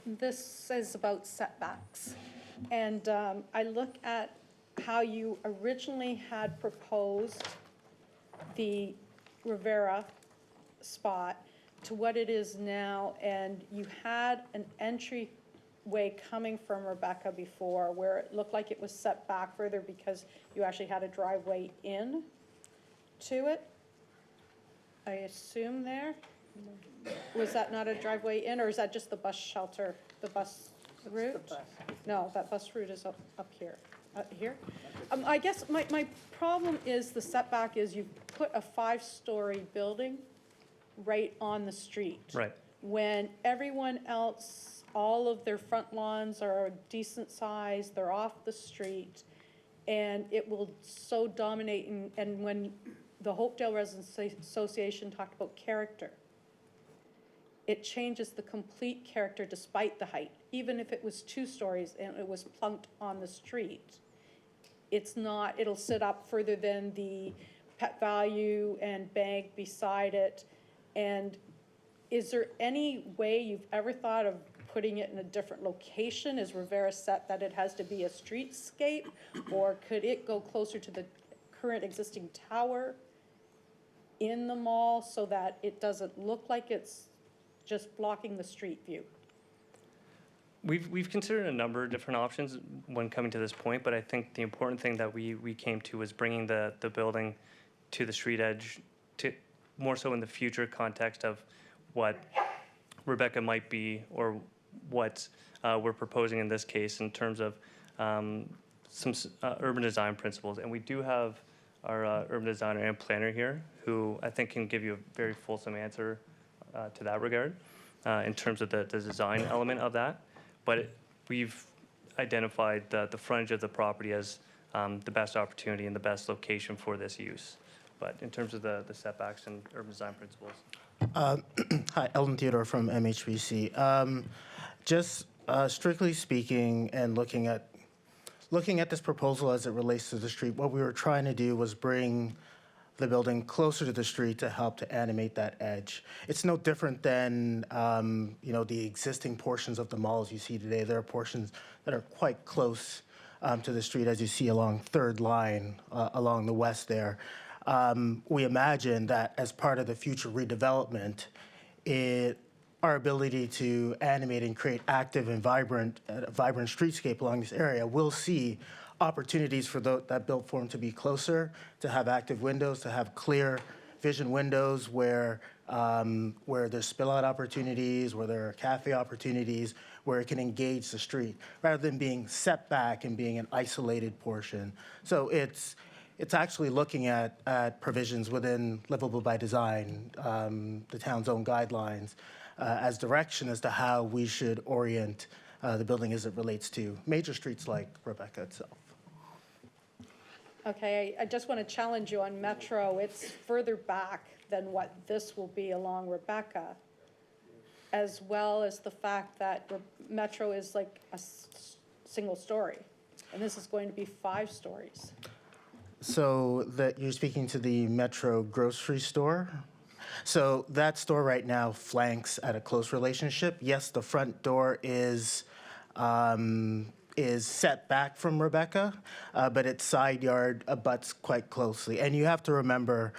This is about setbacks. And I look at how you originally had proposed the Rivera spot to what it is now, and you had an entryway coming from Rebecca before where it looked like it was set back further because you actually had a driveway in to it, I assume there. Was that not a driveway in, or is that just the bus shelter, the bus route? No, that bus route is up here. Here? I guess my problem is the setback is you put a 5-story building right on the street. Right. When everyone else, all of their front lawns are a decent size, they're off the street, and it will so dominate. And when the Hopedale Residents Association talked about character, it changes the complete character despite the height. Even if it was 2 stories and it was plunked on the street, it's not, it'll sit up further than the Pet Value and bank beside it. And is there any way you've ever thought of putting it in a different location? Is Rivera set that it has to be a streetscape, or could it go closer to the current existing tower in the mall so that it doesn't look like it's just blocking the street view? We've considered a number of different options when coming to this point, but I think the important thing that we came to was bringing the building to the street edge, to more so in the future context of what Rebecca might be, or what we're proposing in this case in terms of some urban design principles. And we do have our urban designer and planner here, who I think can give you a very fulsome answer to that regard in terms of the design element of that. But we've identified the frontage of the property as the best opportunity and the best location for this use. But in terms of the setbacks and urban design principles. Hi, Eldon Theodore from MHBC. Just strictly speaking and looking at this proposal as it relates to the street, what we were trying to do was bring the building closer to the street to help to animate that edge. It's no different than the existing portions of the malls you see today. There are portions that are quite close to the street, as you see along Third Line along the west there. We imagine that as part of the future redevelopment, our ability to animate and create active and vibrant streetscape along this area will see opportunities for that built form to be closer, to have active windows, to have clear vision windows where there's spill-out opportunities, where there are cafe opportunities, where it can engage the street, rather than being set back and being an isolated portion. So it's actually looking at provisions within Livable by Design, the town's own guidelines, as direction as to how we should orient the building as it relates to major streets like Rebecca itself. Okay, I just want to challenge you on Metro. It's further back than what this will be along Rebecca, as well as the fact that Metro is like a single story, and this is going to be 5 stories. So that you're speaking to the Metro grocery store? So that store right now flanks at a close relationship. Yes, the front door is set back from Rebecca, but its side yard abuts quite closely. And you have to remember,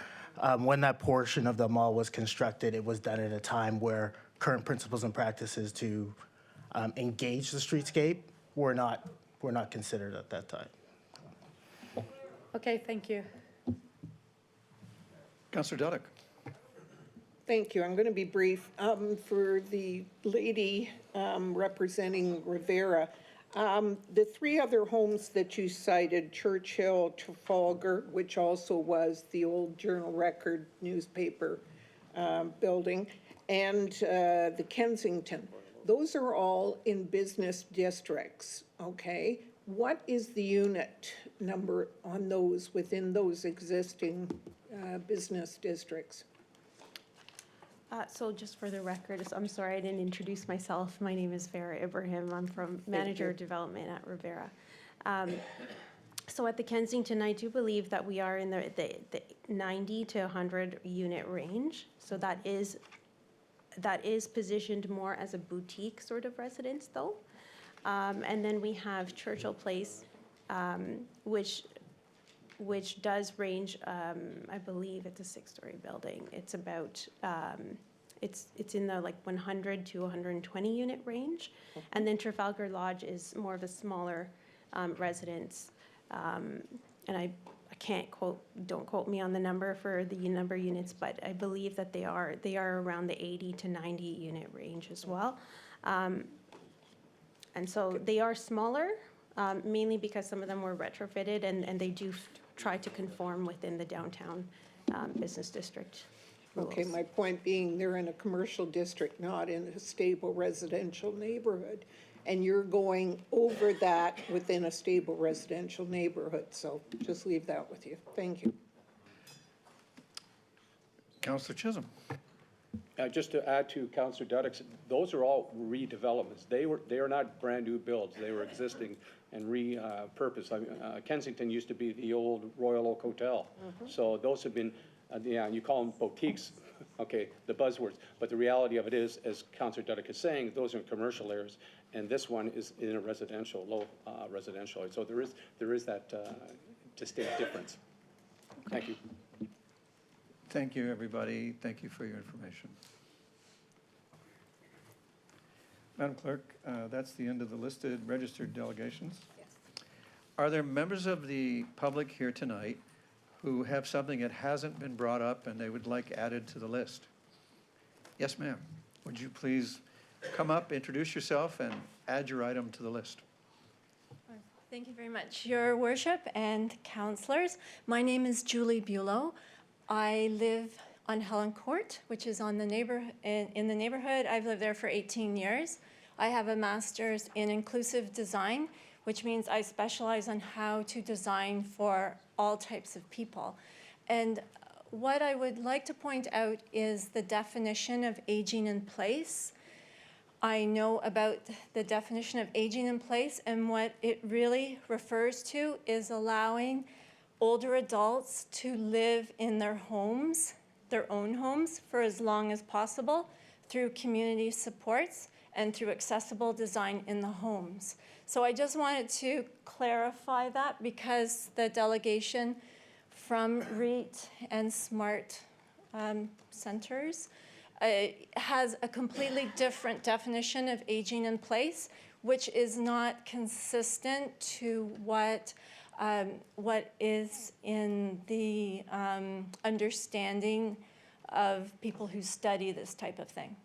when that portion of the mall was constructed, it was done at a time where current principles and practices to engage the streetscape were not considered at that time. Okay, thank you. Councillor Dudek. Thank you. I'm going to be brief. For the lady representing Rivera, the 3 other homes that you cited, Churchill, Trafalgar, which also was the old Journal Record newspaper building, and the Kensington, those are all in business districts, okay? What is the unit number on those within those existing business districts? So just for the record, I'm sorry I didn't introduce myself. My name is Farah Ibrahim. I'm from Manager of Development at Rivera. So at the Kensington, I do believe that we are in the 90 to 100 unit range. So that is positioned more as a boutique sort of residence though. And then we have Churchill Place, which does range, I believe it's a 6-story building. It's about, it's in the like 100 to 120 unit range. And then Trafalgar Lodge is more of a smaller residence. And I can't don't quote me on the number for the number of units, but I believe that they are around the 80 to 90 unit range as well. And so they are smaller, mainly because some of them were retrofitted and they do try to conform within the downtown business district rules. Okay, my point being they're in a commercial district, not in a stable residential neighborhood. And you're going over that within a stable residential neighborhood. So just leave that with you. Thank you. Councillor Chisholm. Just to add to Councillor Dudek's, those are all redevelopments. They are not brand new builds. They were existing and repurposed. I mean, Kensington used to be the old Royal Oak Hotel. So those have been, you call them boutiques, okay, the buzzwords. But the reality of it is, as Councillor Dudek is saying, those are commercial areas, and this one is in a residential, low residential area. So there is that distinct difference. Thank you. Thank you, everybody. Thank you for your information. Madam Clerk, that's the end of the listed registered delegations. Yes. Are there members of the public here tonight who have something that hasn't been brought up and they would like added to the list? Yes, ma'am. Would you please come up, introduce yourself, and add your item to the list? Thank you very much, Your Worship and councillors. My name is Julie Bulow. I live on Helen Court, which is on the in the neighborhood. I've lived there for 18 years. I have a master's in inclusive design, which means I specialize on how to design for all types of people. And what I would like to point out is the definition of aging in place. I know about the definition of aging in place, and what it really refers to is allowing older adults to live in their homes, their own homes, for as long as possible through community supports and through accessible design in the homes. So I just wanted to clarify that because the delegation from REIT and SMART centers has a completely different definition of aging in place, which is not consistent to what is in the understanding of people who study this type of thing.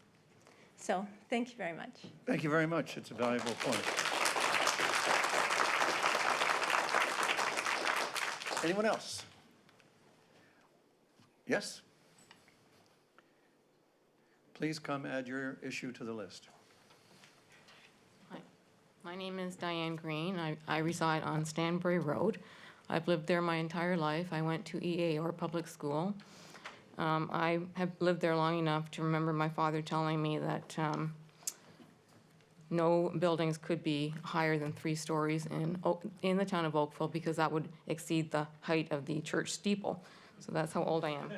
So thank you very much. Thank you very much. It's a valuable point. Anyone else? Yes? Please come add your issue to the list. Hi, my name is Diane Greene. I reside on Stanbury Road. I've lived there my entire life. I went to EA or public school. I have lived there long enough to remember my father telling me that no buildings could be higher than 3 stories in the town of Oakville because that would exceed the height of the church steeple. So that's how old I am.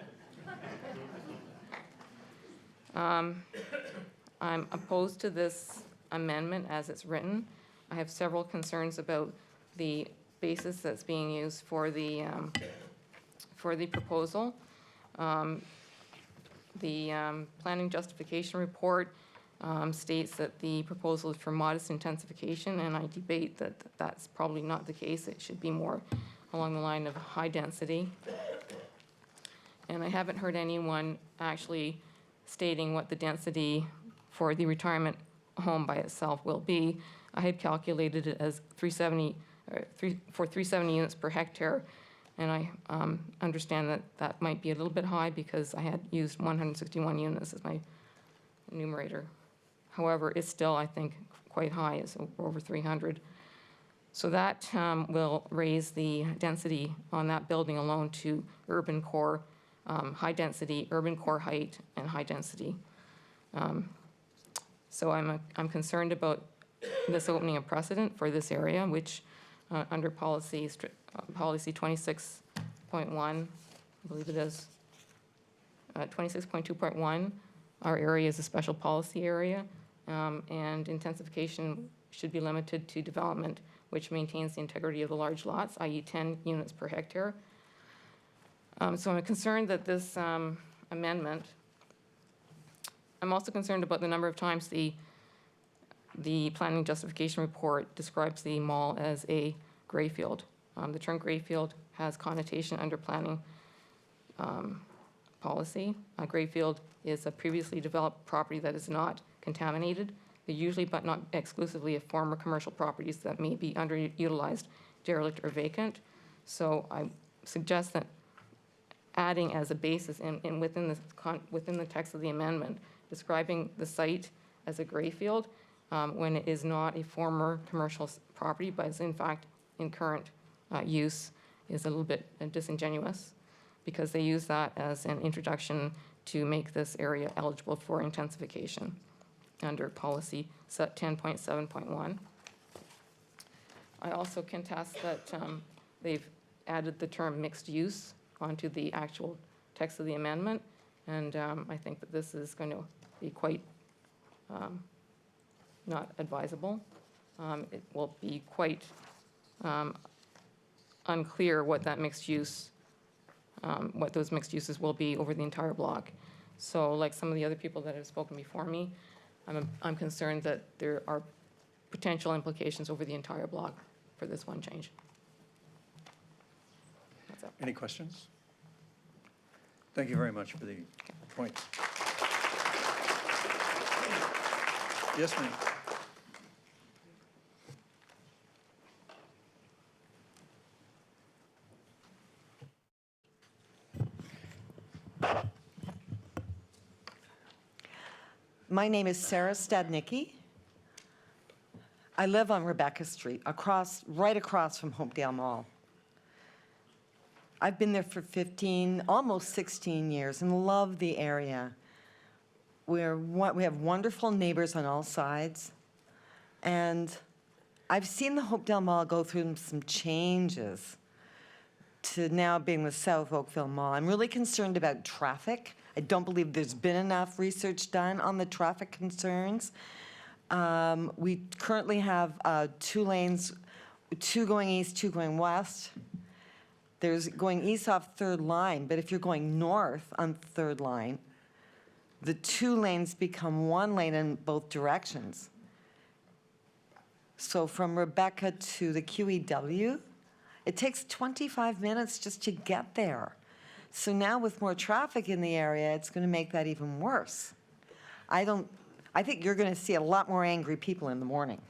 I'm opposed to this amendment as it's written. I have several concerns about the basis that's being used for the proposal. The planning justification report states that the proposal is for modest intensification, and I debate that that's probably not the case. It should be more along the line of high density. And I haven't heard anyone actually stating what the density for the retirement home by itself will be. I had calculated it as 370 units per hectare, and I understand that that might be a little bit high because I had used 161 units as my numerator. However, it's still, I think, quite high. It's over 300. So that will raise the density on that building alone to urban core, high density, urban core height, and high density. So I'm concerned about this opening a precedent for this area, which under policy 26.1, I believe it is, 26.2.1, our area is a special policy area, and intensification should be limited to development which maintains the integrity of the large lots, i.e. 10 units per hectare. So I'm concerned that this amendment, I'm also concerned about the number of times the planning justification report describes the mall as a gray field. The term gray field has connotation under planning policy. A gray field is a previously developed property that is not contaminated. They're usually, but not exclusively, of former commercial properties that may be underutilized, derelict, or vacant. So I suggest that adding as a basis within the text of the amendment, describing the site as a gray field when it is not a former commercial property, but is in fact in current use, is a little bit disingenuous because they use that as an introduction to make this area eligible for intensification under policy 10.7.1. I also contest that they've added the term mixed use onto the actual text of the amendment, and I think that this is going to be quite not advisable. It will be quite unclear what that mixed use, what those mixed uses will be over the entire block. So like some of the other people that have spoken before me, I'm concerned that there are potential implications over the entire block for this one change. That's it. Any questions? Thank you very much for the points. Yes, ma'am. My name is Sarah Stadnicki. I live on Rebecca Street, right across from Hopedale Mall. I've been there for 15, almost 16 years, and love the area. We have wonderful neighbors on all sides, and I've seen the Hopedale Mall go through some changes to now being the South Oakville Mall. I'm really concerned about traffic. I don't believe there's been enough research done on the traffic concerns. We currently have 2 lanes, 2 going east, 2 going west. There's going east off 3rd line, but if you're going north on 3rd line, the 2 lanes become 1 lane in both directions. So from Rebecca to the QEW, it takes 25 minutes just to get there. So now with more traffic in the area, it's going to make that even worse. I think you're going to see a lot more angry people in the morning.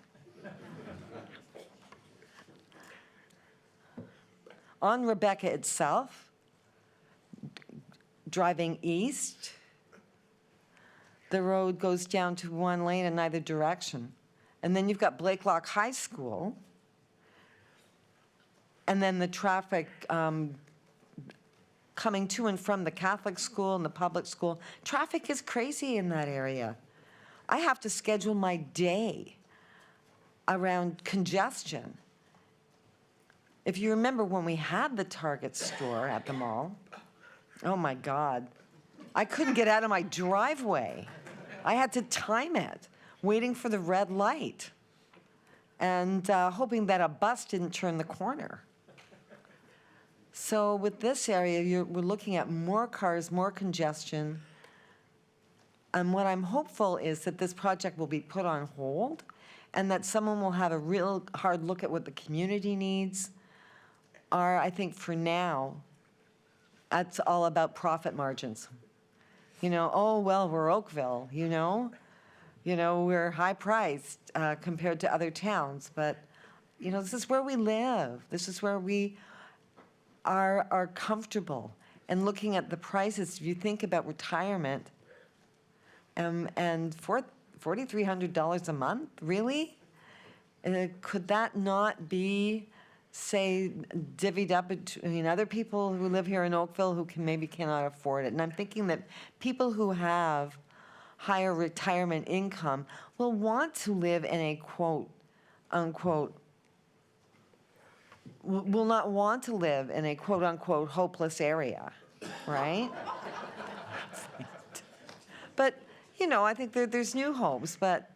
On Rebecca itself, driving east, the road goes down to 1 lane in either direction. And then you've got Blakelock High School, and then the traffic coming to and from the Catholic school and the public school. Traffic is crazy in that area. I have to schedule my day around congestion. If you remember when we had the Target store at the mall, oh my God, I couldn't get out of my driveway. I had to time it, waiting for the red light and hoping that a bus didn't turn the corner. So with this area, we're looking at more cars, more congestion. And what I'm hopeful is that this project will be put on hold and that someone will have a real hard look at what the community needs. I think for now, that's all about profit margins. You know, oh, well, we're Oakville, you know? We're high-priced compared to other towns, but, this is where we live. This is where we are comfortable. And looking at the prices, if you think about retirement, and $4,300 a month, really? Could that not be, say, divvied up between other people who live here in Oakville who maybe cannot afford it? And I'm thinking that people who have higher retirement income will want to live in a quote, unquote, will not want to live in a quote, unquote, hopeless area, right? But, I think there's new homes, but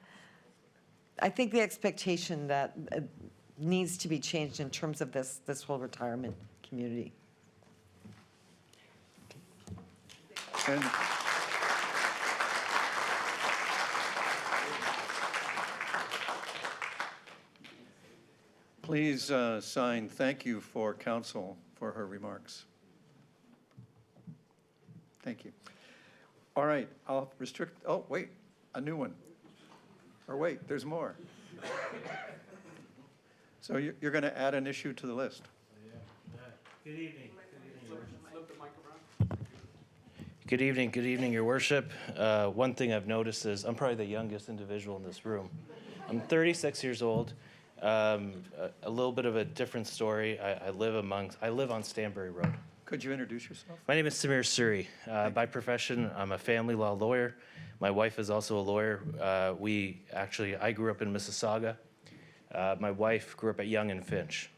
I think the expectation that needs to be changed in terms of this whole retirement community. And please sign thank you for council for her remarks. Thank you. All right, I'll restrict, oh, wait, a new one. Or wait, there's more. So you're going to add an issue to the list. Good evening. Good evening, Your Worship. One thing I've noticed is I'm probably the youngest individual in this room. I'm 36 years old. A little bit of a different story. I live on Stanbury Road. Could you introduce yourself? My name is Samir Suri. By profession, I'm a family law lawyer. My wife is also a lawyer. I grew up in Mississauga. My wife grew up at Yonge and Finch,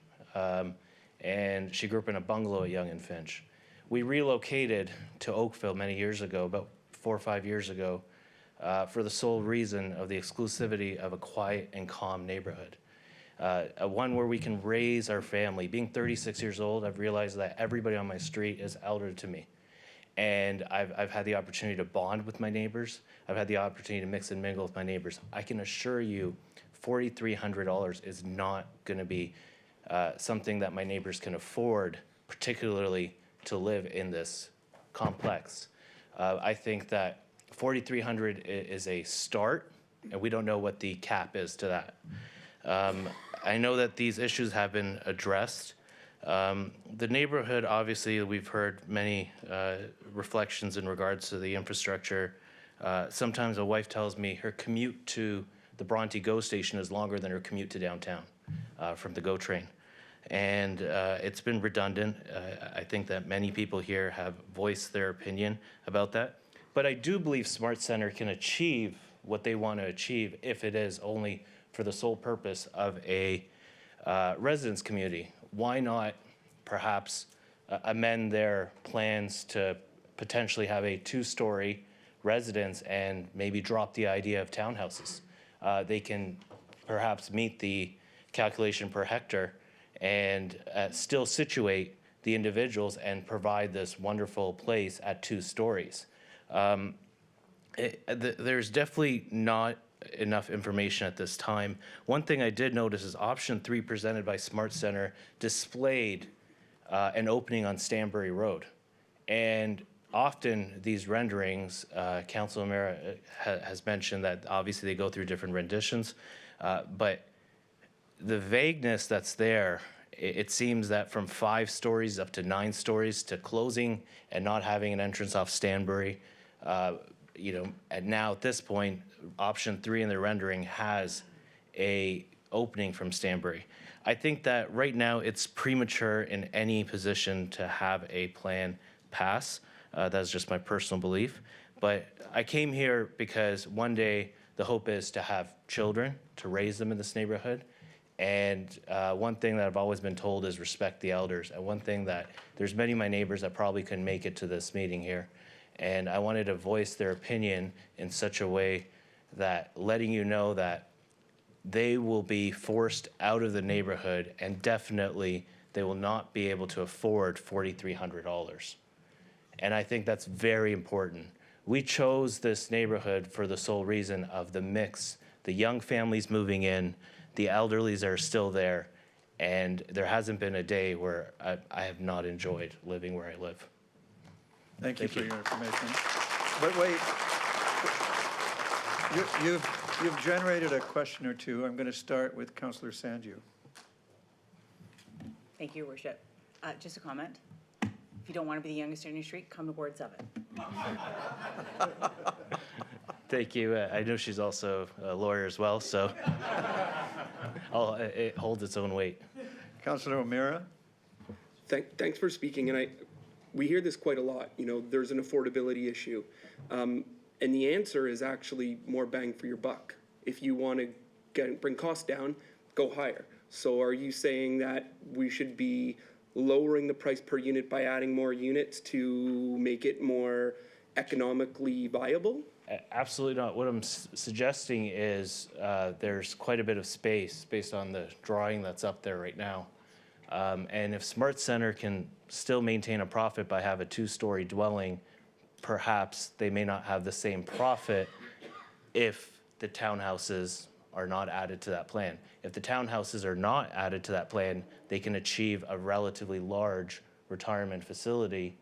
and she grew up in a bungalow at Yonge and Finch. We relocated to Oakville many years ago, about 4 or 5 years ago, for the sole reason of the exclusivity of a quiet and calm neighborhood. One where we can raise our family. Being 36 years old, I've realized that everybody on my street is elder to me. And I've had the opportunity to bond with my neighbors. I've had the opportunity to mix and mingle with my neighbors. I can assure you, $4,300 is not going to be something that my neighbors can afford, particularly to live in this complex. I think that $4,300 is a start, and we don't know what the cap is to that. I know that these issues have been addressed. The neighborhood, obviously, we've heard many reflections in regards to the infrastructure. Sometimes a wife tells me her commute to the Bronte GO station is longer than her commute to downtown from the GO train. And it's been redundant. I think that many people here have voiced their opinion about that. But I do believe Smart Center can achieve what they want to achieve if it is only for the sole purpose of a residence community. Why not perhaps amend their plans to potentially have a 2-story residence and maybe drop the idea of townhouses? They can perhaps meet the calculation per hectare and still situate the individuals and provide this wonderful place at 2 stories. There's definitely not enough information at this time. One thing I did notice is option 3 presented by Smart Center displayed an opening on Stanbury Road. And often these renderings, Councilor Mera has mentioned that obviously they go through different renditions, but the vagueness that's there, it seems that from 5 stories up to 9 stories to closing and not having an entrance off Stanbury, and now at this point, option 3 in the rendering has a opening from Stanbury. I think that right now it's premature in any position to have a plan pass. That's just my personal belief. But I came here because one day the hope is to have children, to raise them in this neighborhood. And one thing that I've always been told is respect the elders. And one thing that there's many of my neighbors that probably couldn't make it to this meeting here. And I wanted to voice their opinion in such a way that letting you know that they will be forced out of the neighborhood and definitely they will not be able to afford $4,300. And I think that's very important. We chose this neighborhood for the sole reason of the mix, the young families moving in, the elderlies are still there, and there hasn't been a day where I have not enjoyed living where I live. Thank you for your information. But wait, you've generated a question or two. I'm going to start with Councillor Sandu. Thank you, Your Worship. Just a comment. If you don't want to be the youngest in your street, come to Ward 7. Thank you. I know she's also a lawyer as well, so it holds its own weight. Councillor O'Meara? Thanks for speaking, and we hear this quite a lot. There's an affordability issue, and the answer is actually more bang for your buck. If you want to bring costs down, go higher. So are you saying that we should be lowering the price per unit by adding more units to make it more economically viable? Absolutely not. What I'm suggesting is there's quite a bit of space based on the drawing that's up there right now. And if Smart Center can still maintain a profit by having a 2-story dwelling, perhaps they may not have the same profit if the townhouses are not added to that plan. If the townhouses are not added to that plan, they can achieve a relatively large retirement facility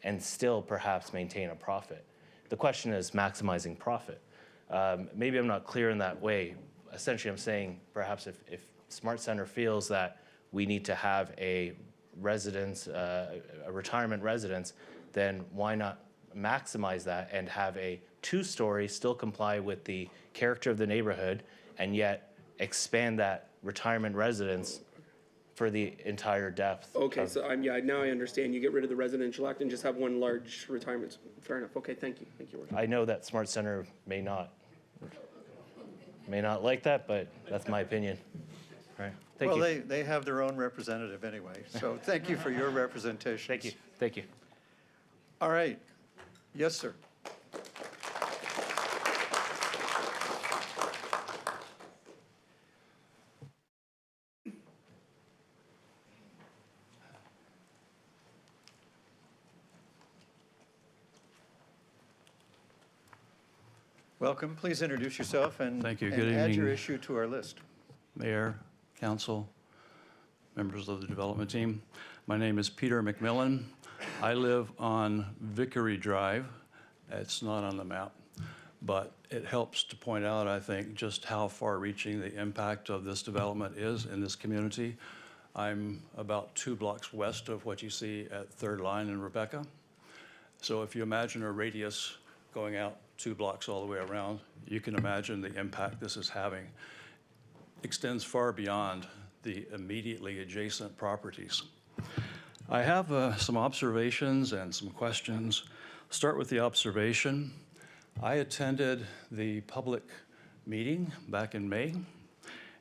and still perhaps maintain a profit. The question is maximizing profit. Maybe I'm not clear in that way. Essentially, I'm saying perhaps if Smart Center feels that we need to have a residence, a retirement residence, then why not maximize that and have a 2-story, still comply with the character of the neighborhood, and yet expand that retirement residence for the entire depth. Okay, so now I understand. You get rid of the residential act and just have one large retirement. Fair enough. Okay, thank you. Thank you, Worship. I know that Smart Center may not like that, but that's my opinion. All right. Thank you. Well, they have their own representative anyway, so thank you for your representation. Thank you. Thank you. All right. Yes, sir. Welcome. Please introduce yourself and, Thank you. and Good add your evening. issue to our list. Mayor, council, members of the development team. My name is Peter McMillan. I live on Vickery Drive. It's not on the map, but it helps to point out, I think, just how far-reaching the impact of this development is in this community. I'm about 2 blocks west of what you see at Third Line in Rebecca. So if you imagine a radius going out 2 blocks all the way around. You can imagine the impact this is having. Extends far beyond the immediately adjacent properties. I have some observations and some questions. Start with the observation. I attended the public meeting back in May,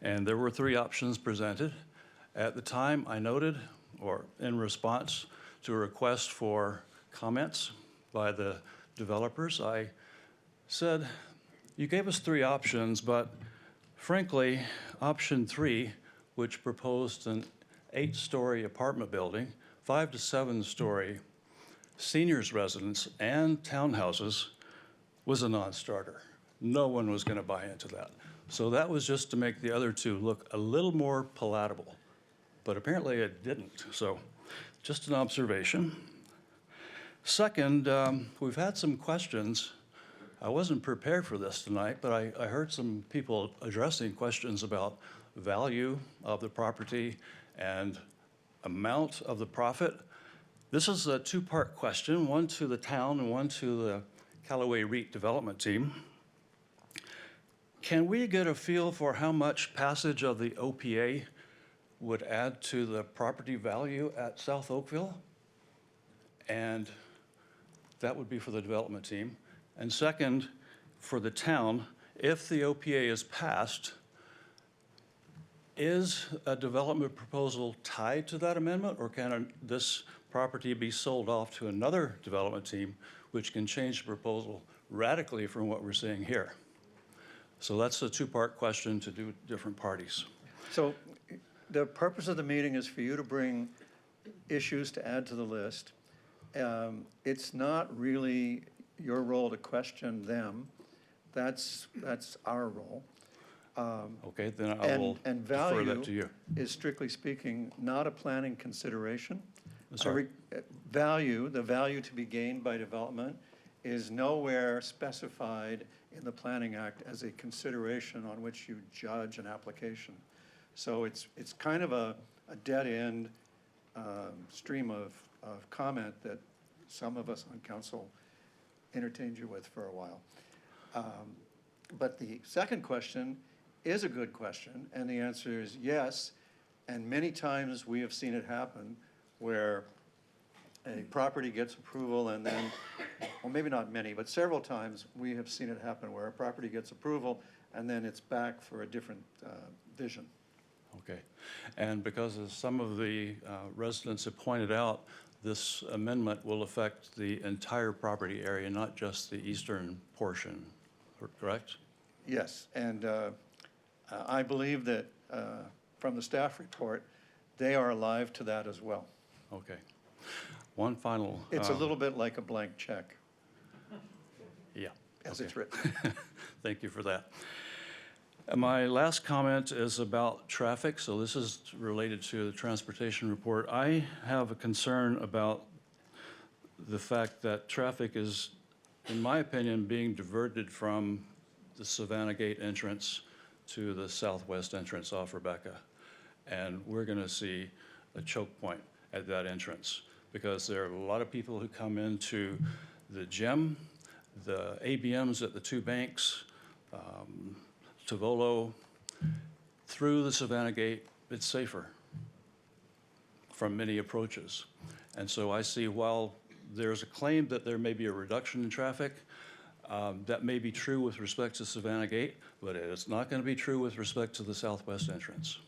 and there were 3 options presented. At the time, I noted, or in response to a request for comments by the developers, I said, you gave us 3 options, but frankly, option 3, which proposed an 8-story apartment building, 5 to 7-story seniors residence and townhouses, was a non-starter. No one was going to buy into that. So that was just to make the other 2 look a little more palatable. But apparently it didn't. So just an observation. Second, we've had some questions. I wasn't prepared for this tonight, but I heard some people addressing questions about value of the property and amount of the profit. This is a 2-part question, one to the town and one to the Callaway REIT development team. Can we get a feel for how much passage of the OPA would add to the property value at South Oakville? And that would be for the development team. And second, for the town, if the OPA is passed, is a development proposal tied to that amendment, or can this property be sold off to another development team which can change the proposal radically from what we're seeing here? So that's a 2-part question to do with different parties. So the purpose of the meeting is for you to bring issues to add to the list. It's not really your role to question them. That's our role. Okay, then I will defer that to you. And value is, strictly speaking, not a planning consideration. Sorry. The value to be gained by development is nowhere specified in the Planning Act as a consideration on which you judge an application. So it's kind of a dead-end stream of comment that some of us on council entertained you with for a while. But the second question is a good question, and the answer is yes. And many times we have seen it happen where a property gets approval and then, well, maybe not many, but several times we have seen it happen where a property gets approval and then it's back for a different vision. Okay. And because as some of the residents have pointed out, this amendment will affect the entire property area, not just the eastern portion, correct? Yes, and I believe that from the staff report, they are alive to that as well. Okay. One final. It's a little bit like a blank check. Yeah. As okay. it's written. Thank you for that. My last comment is about traffic. So this is related to the transportation report. I have a concern about the fact that traffic is, in my opinion, being diverted from the Savannah Gate entrance to the southwest entrance off Rebecca. And we're going to see a choke point at that entrance because there are a lot of people who come into the gym, the ABMs at the 2 banks, Tavolo, through the Savannah Gate. It's safer from many approaches. And so I see while there's a claim that there may be a reduction in traffic, that may be true with respect to Savannah Gate, but it's not going to be true with respect to the southwest entrance.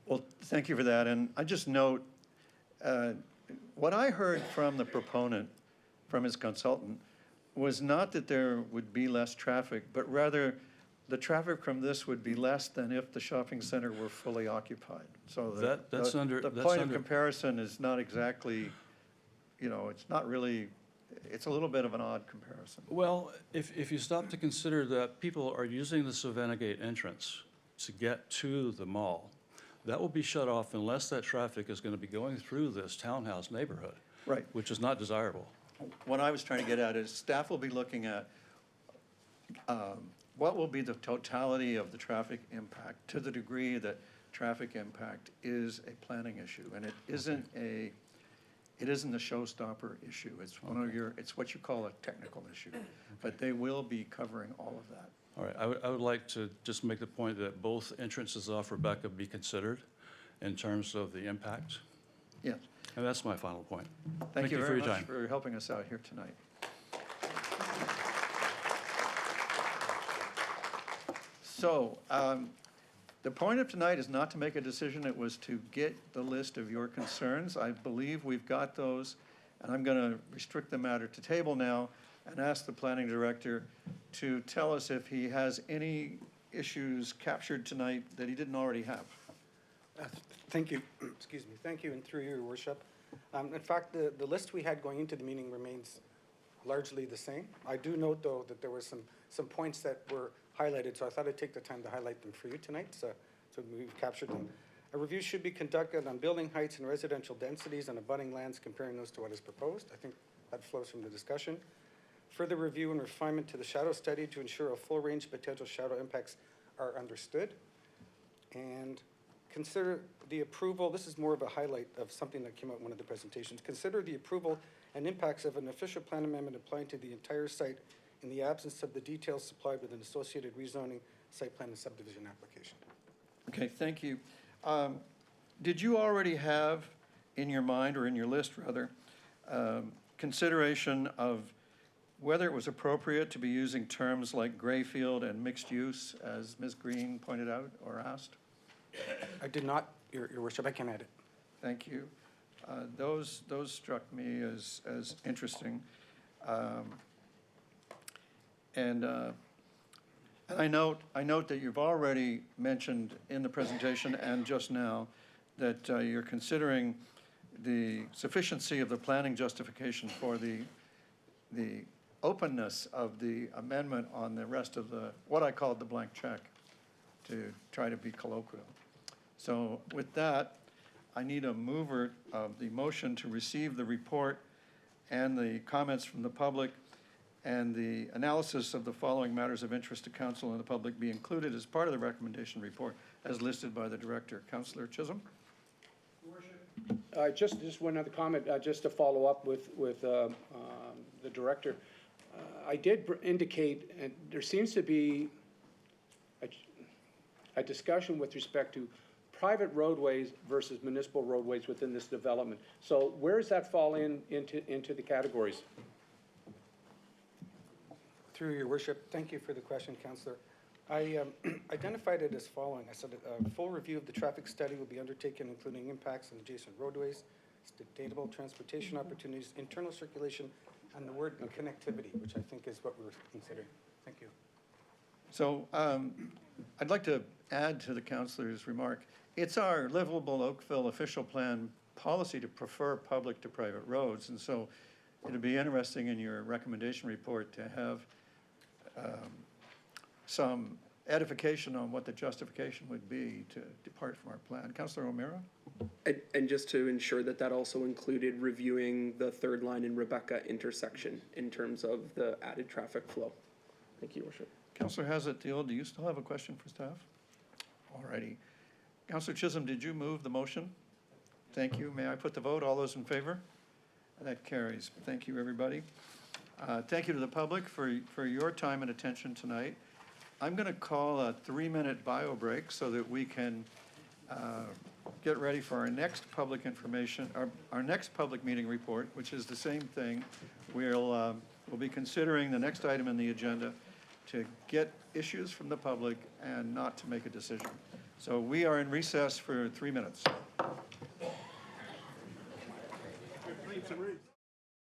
Well, thank you for that. And I just note, what I heard from the proponent, from his consultant, was not that there would be less traffic, but rather the traffic from this would be less than if the shopping center were fully occupied. So the point of comparison is not exactly, it's not really, it's a little bit of an odd comparison. Well, if you stop to consider that people are using the Savannah Gate entrance to get to the mall, that will be shut off unless that traffic is going to be going through this townhouse neighborhood. Right. Which is not desirable. What I was trying to get at is staff will be looking at what will be the totality of the traffic impact to the degree that traffic impact is a planning issue. And it isn't it isn't a showstopper issue. It's one of your, it's what you call a technical issue. But they will be covering all of that. All right, I would like to just make the point that both entrances off Rebecca be considered in terms of the impact. Yes. And that's my final point. Thank you for very your much time. for helping us out here tonight. So, the point of tonight is not to make a decision, it was to get the list of your concerns. I believe we've got those, and I'm going to restrict the matter to table now and ask the planning director to tell us if he has any issues captured tonight that he didn't already have. Thank you. Excuse me. Thank you, and through your worship. In fact, the list we had going into the meeting remains largely the same. I do note, though, that there were some points that were highlighted, so I thought I'd take the time to highlight them for you tonight, so we've captured them. A review should be conducted on building heights and residential densities on abutting lands, comparing those to what is proposed. I think that flows from the discussion. Further review and refinement to the shadow study to ensure a full range of potential shadow impacts are understood. And consider the approval, this is more of a highlight of something that came out in one of the presentations. Consider the approval and impacts of an official plan amendment applying to the entire site in the absence of the details supplied with an associated rezoning, site plan, and subdivision application. Okay, thank you. Did you already have in your mind, or in your list rather, consideration of whether it was appropriate to be using terms like gray field and mixed use, as Ms. Greene pointed out or asked? I did not, Your Worship. I can add it. Thank you. Those struck me as interesting. And I note that you've already mentioned in the presentation and just now that you're considering the sufficiency of the planning justification for the openness of the amendment on the rest of the, what I called the blank check, to try to be colloquial. So with that, I need a mover of the motion to receive the report and the comments from the public and the analysis of the following matters of interest to council and the public be included as part of the recommendation report as listed by the director. Councillor Chisholm? Just one other comment, just to follow up with the director. I did indicate, and there seems to be a discussion with respect to private roadways versus municipal roadways within this development. So where does that fall into the categories? Through your worship, thank you for the question, Councillor. I identified it as following. I said a full review of the traffic study will be undertaken, including impacts on adjacent roadways, sustainable transportation opportunities, internal circulation, and the word connectivity, which I think is what we're considering. Thank you. So I'd like to add to the councillor's remark. It's our livable Oakville official plan policy to prefer public to private roads. And so it'd be interesting in your recommendation report to have some edification on what the justification would be to depart from our plan. Councillor O'Meara? And just to ensure that that also included reviewing the third line in Rebecca intersection in terms of the added traffic flow. Thank you, Your Worship. Councillor Hazlet-Deal, do you still have a question for staff? All righty. Councillor Chisholm, did you move the motion? Thank you. May I put the vote? All those in favor? That carries. Thank you, everybody. Thank you to the public for your time and attention tonight. I'm going to call a 3-minute bio break so that we can get ready for our next public information, our next public meeting report, which is the same thing. We'll be considering the next item in the agenda to get issues from the public and not to make a decision. So we are in recess for 3 minutes.